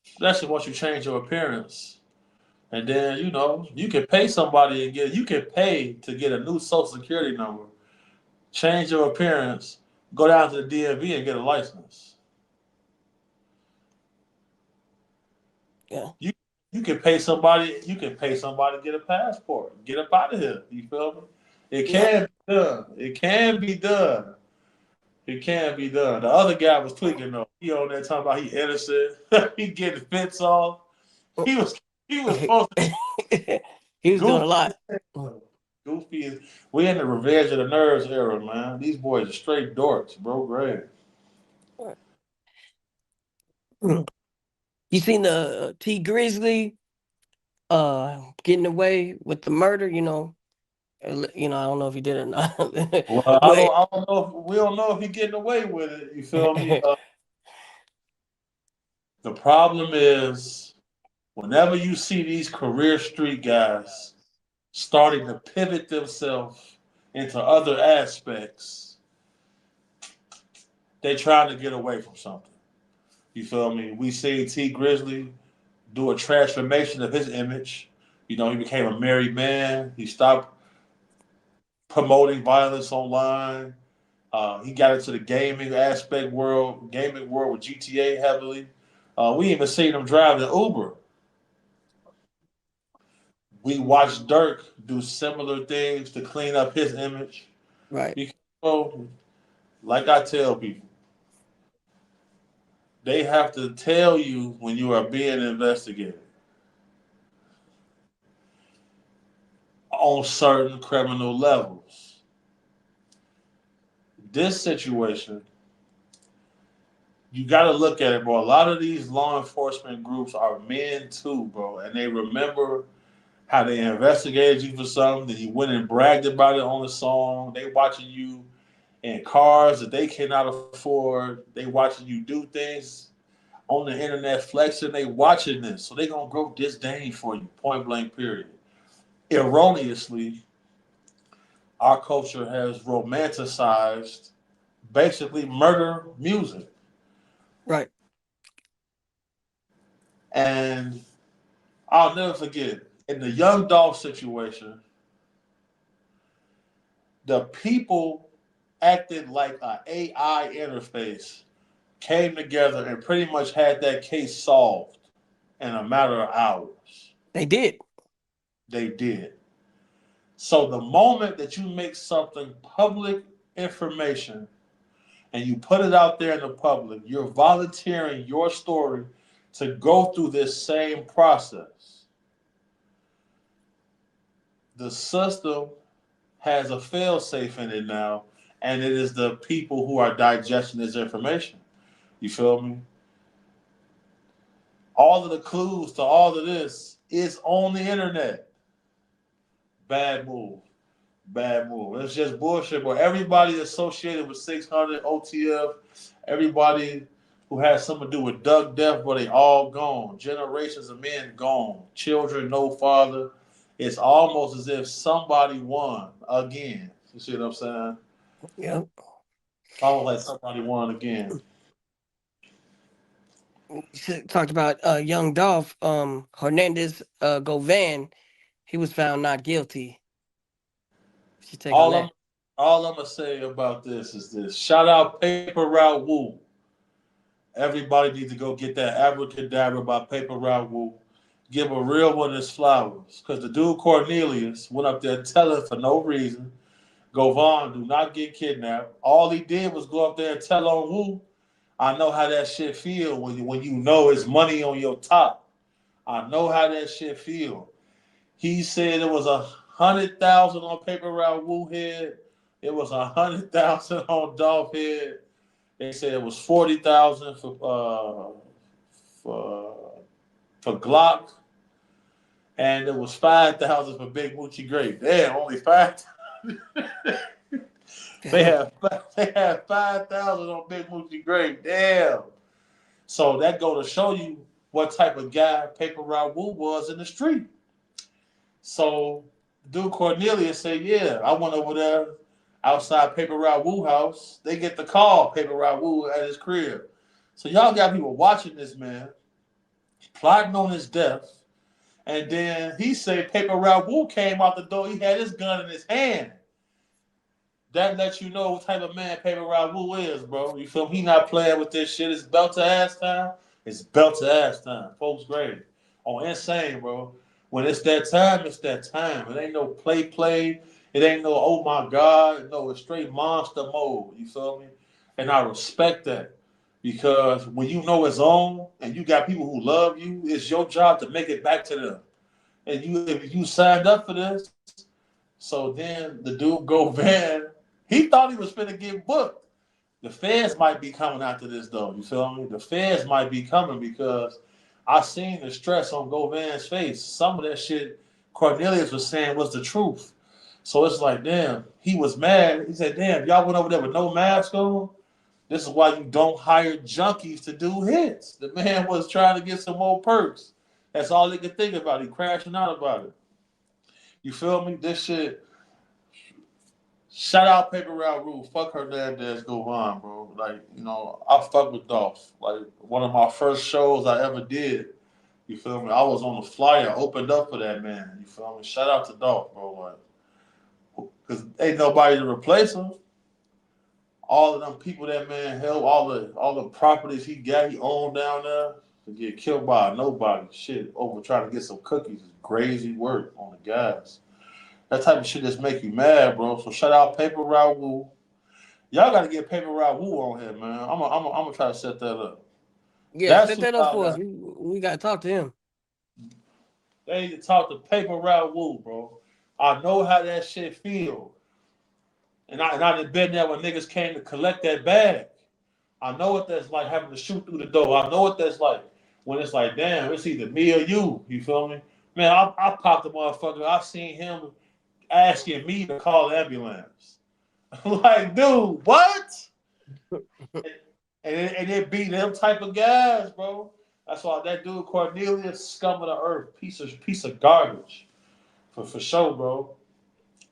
Especially once you change your appearance. And then, you can pay somebody and you can pay to get a new social security number, change your appearance, go down to the DMV and get a license. Yeah. You you can pay somebody to get a passport, get up out of here. You feel me? It Yep. can be done. It can be done. It can be done. The other guy was tweaking though. He on there talking about he innocent. He getting fits off. He was he was supposed to He was doing a goofy. lot. Goofy is we in the revenge of the nerds era, man. These boys are straight dorks, bro. Great. You seen the T Grizzly getting away with the murder? I don't know if he did it or not, Well, but I don't know. We don't know if he getting away with it. You feel me? The problem is whenever you see these career street guys starting to pivot themselves into other aspects, they trying to get away from something. You feel me? We see T Grizzly do a transformation of his image. He became a married man. He stopped promoting violence online. He got into the gaming world with GTA heavily. We even seen him driving Uber. We watched Dirk do similar things to clean up his image. right, Because, like I tell people, they have to tell you when you are being investigated on certain criminal levels. This situation, you got to look at it, bro. A lot of these law enforcement groups are men too, bro, and they remember how they investigated you for something, then you went and bragged about it on the song. They watching you in cars that they cannot afford. They watching you do things on the internet flexing. They watching this, so they gonna grow disdain for you. Point blank. Period. Erroneously, our culture has romanticized basically murder music, right, and I'll never forget in the young Dolph situation, the people acted like a AI interface came together and pretty much had that case solved in a matter of hours. they did. They did. So the moment that you make something public information and you put it out there in the public, you're volunteering your story to go through this same process. The system has a fail safe in it now, and it is the people who are digesting this information. You feel me? All of the clues to all of this is on the internet. Bad move. Bad move. It's just bullshit. But everybody associated with 600 OTF, everybody who has something to do with Duck Death, but they all gone. Generations of men gone. Children, no father. It's almost as if somebody won again. You see what I'm saying? Yep. It's almost like somebody won again. Talked about young Dolph, Hernandez Govan. He was found not guilty. What you take on All that? I'm all I'm gonna say about this is this. Shout out Paper Route Woo. Everybody needs to go get that Abracadabra by Paper Route Woo. Give a real one his flowers. Because the dude Cornelius went up there telling for no reason, Govan, do not get kidnapped. All he did was go up there and tell on Woo. I know how that shit feel when you know it's money on your top. I know how that shit feel. He said it was 100,000 on Paper Route Woo head. It was 100,000 on Dolph head. They said it was 40,000 for for Glock, and it was 5,000 for Big Moochie Grape. Damn, only 5. they Yeah. had they had 5,000 on Big Moochie Grape. Damn. So that go to show you what type of guy Paper Route Woo was in the street. So dude Cornelius said, "Yeah, I went over there outside Paper Route Woo house. They get the call Paper Route Woo at his crib. So y'all got people watching this man, plotting on his death, and then he said Paper Route Woo came out the door. He had his gun in his hand. That lets you know what type of man Paper Route Woo is, bro. You feel me? He not playing with this shit. It's belt to ass time. It's belt to ass time. Folks grade. On insane, bro. When it's that time, it's that time. It ain't no play. It ain't no oh my God. No, it's straight monster mode. You feel me? And I respect that. Because when you know it's on and you got people who love you, it's your job to make it back to them. And you if you signed up for this, so then the dude go van. He thought he was finna get booked. The feds might be coming after this though. You feel me? The feds might be coming because I seen the stress on Govan's face. Some of that shit Cornelius was saying was the truth. So it's like, damn, he was mad. He said, damn, y'all went over there with no mask on. This is why you don't hire junkies to do hits. The man was trying to get some more perks. That's all he could think about. He crashing out about it. You feel me? This shit. Shout out Paper Route Rule. Fuck her dad, dad's go on, bro. Like, I fuck with Dolph. Like, one of my first shows I ever did. You feel me? I was on the flyer, opened up for that man. You feel me? Shout out to Dolph, bro. Like, because ain't nobody to replace him. All of them people that man held, all the properties he got, he owned down there, to get killed by nobody. Shit, over trying to get some cookies is crazy work on the guys. That type of shit just make you mad, bro. So shout out Paper Route Woo. Y'all got to get Paper Route Woo on here, man. I'm gonna try to set that up. Yeah, That's set who that up y'all for us. got. We gotta talk to him. They need to talk to Paper Route Woo, bro. I know how that shit feel, and I done been there when niggas came to collect that bag. I know what that's like having to shoot through the door. I know what that's like when it's like, damn, it's either me or you. You feel me? Man, I popped the motherfucker. I seen him asking me to call the ambulance. Like, dude, what? And it be them type of guys, bro. That's why that dude Cornelius, scum of the earth, piece of garbage. For sure, bro.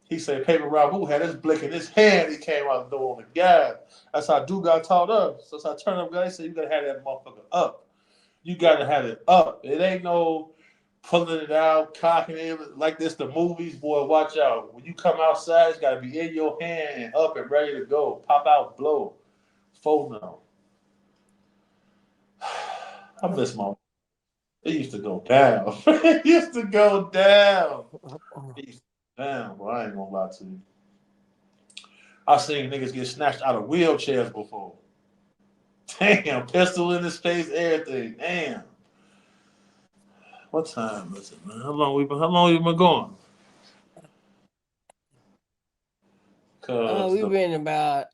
He said Paper Rabu had his blick in his hand. He came out the door on the gas. That's how dude got taught us. That's how turn up guy said you gotta have that motherfucker up. You gotta have it up. It ain't no pulling it out, cocking it like this. The movies, boy, watch out. When you come outside, it's gotta be in your hand and up and ready to go. Pop out, blow. Phone now. I miss my. It used to go down. It used to go down. It used to go down, but I ain't gonna lie to you. I seen niggas get snatched out of wheelchairs before. Damn, pistol in his face, everything. Damn. What time is it, man? How long we been going? Cause We've the been about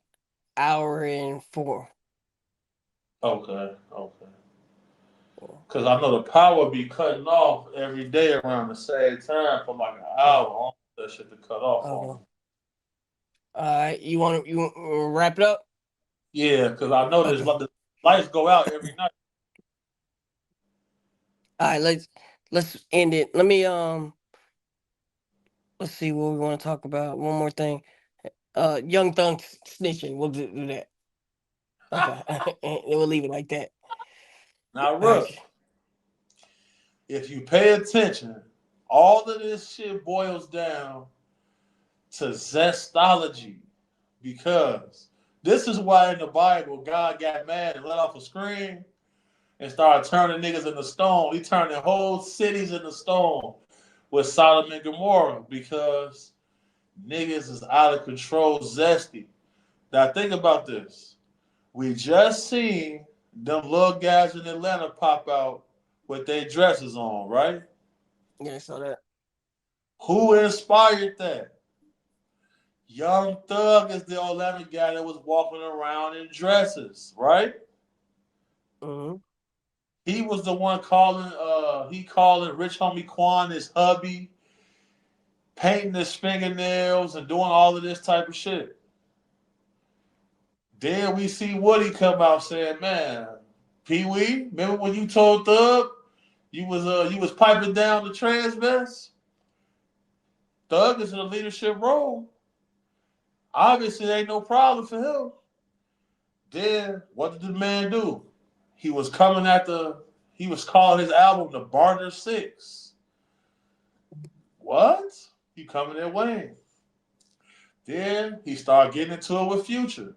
hour and four. okay. Cause I know the power be cutting off every day around the same time for like an hour. I don't want that shit to cut off on Okay. me. You want to wrap it up? Yeah, cause I know there's Okay. like the lights go out every night. All right. Let's end it. Let's see what we want to talk about. One more thing. Young Thug snitching. We'll do that. Okay. And we'll leave it like that. Now, All right. look, if you pay attention, all of this shit boils down to zestology. Because this is why in the Bible God got mad and let off a scream and started turning niggas into stone. He turned the whole cities into stone with Sodom and Gomorrah because niggas is out of control, zesty. Now think about this. We just seen them little guys in Atlanta pop out with their dresses on, right? Yeah, I saw that. Who inspired that? Young Thug is the Atlanta guy that was walking around in dresses, right? Mm-hmm. He was the one calling Rich Homie Quan his hubby, painting his fingernails and doing all of this type of shit. Then we see Woody come out saying, "Man, Pee Wee, remember when you told Thug you was piping down the transvest? Thug is in a leadership role. Obviously, ain't no problem for him." Then what did the man do? He was coming at the. He was calling his album the Barter Six. What? He coming that way. Then he started getting into it with Future.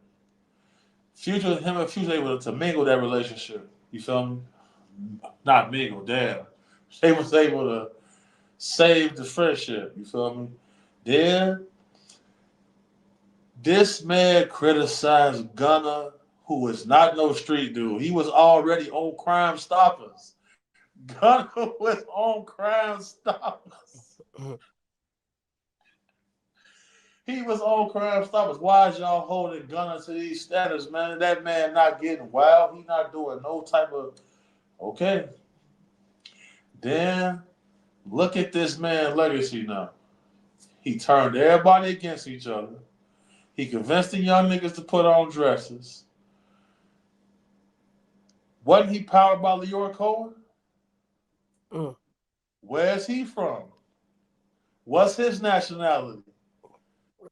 Him and Future able to mingle that relationship. You feel me? Not mingle, damn. They was able to save the friendship. You feel me? Then this man criticized Gunna, who is not no street dude. He was already on Crime Stoppers. Gunna was on Crime Stoppers. Mhm. He was on Crime Stoppers. Why is y'all holding Gunna to these standards, man? That man not getting wild. He not doing no type of okay. Then look at this man legacy now. He turned everybody against each other. He convinced the young niggas to put on dresses. Wasn't he powered by Leora Cohen? Mm. Where's he from? What's his nationality?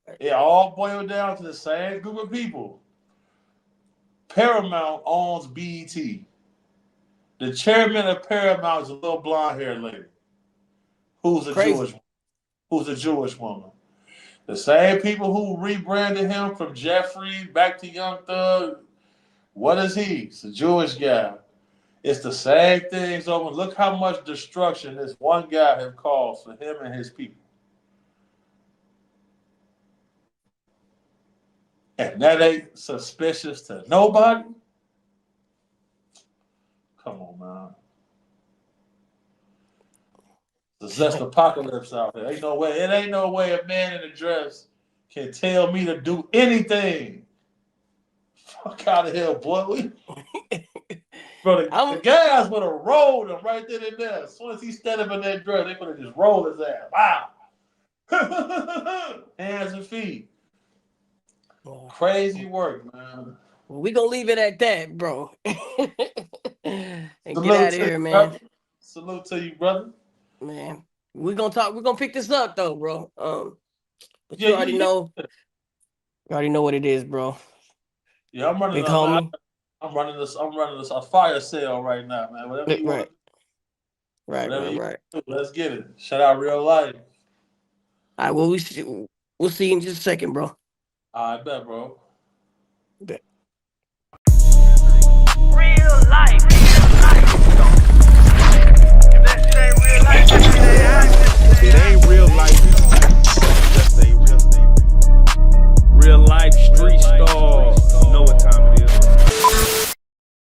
Right. It all boiled down to the same group of people. Paramount owns BET. The chairman of Paramount is a little blonde haired lady who's a Crazy. Jewish who's a Jewish woman. The same people who rebranded him from Jeffrey back to Young Thug. What is he? He's a Jewish guy. It's the same things over. Look how much destruction this one guy have caused for him and his people. And that ain't suspicious to nobody. Come on, man. The zest apocalypse out there. Ain't no way. It ain't no way a man in a dress can tell me to do anything. Fuck out of here, boy. Bro, the I'm guys would have rolled him right then and there. As soon as he stepped up in that dress, they would have just rolled his ass. Wow. Hands and feet. well, Crazy work, man. we gonna leave it at that, bro. And get Salute out of to you, here, man. brother. Salute to you, brother. Man, we gonna talk. We're gonna pick this up though, bro. But Yeah, you already yeah, know. You already know what it is, bro. yeah. I'm running Big up, man. homie. I'm running this. I'm running this a fire sale right now, man. Whatever you want Right, to, right, whatever right, you right. do, let's get it. Shout out real life. All right. Well, we'll see you in just a second, bro. I bet, bro. Bet. Real life.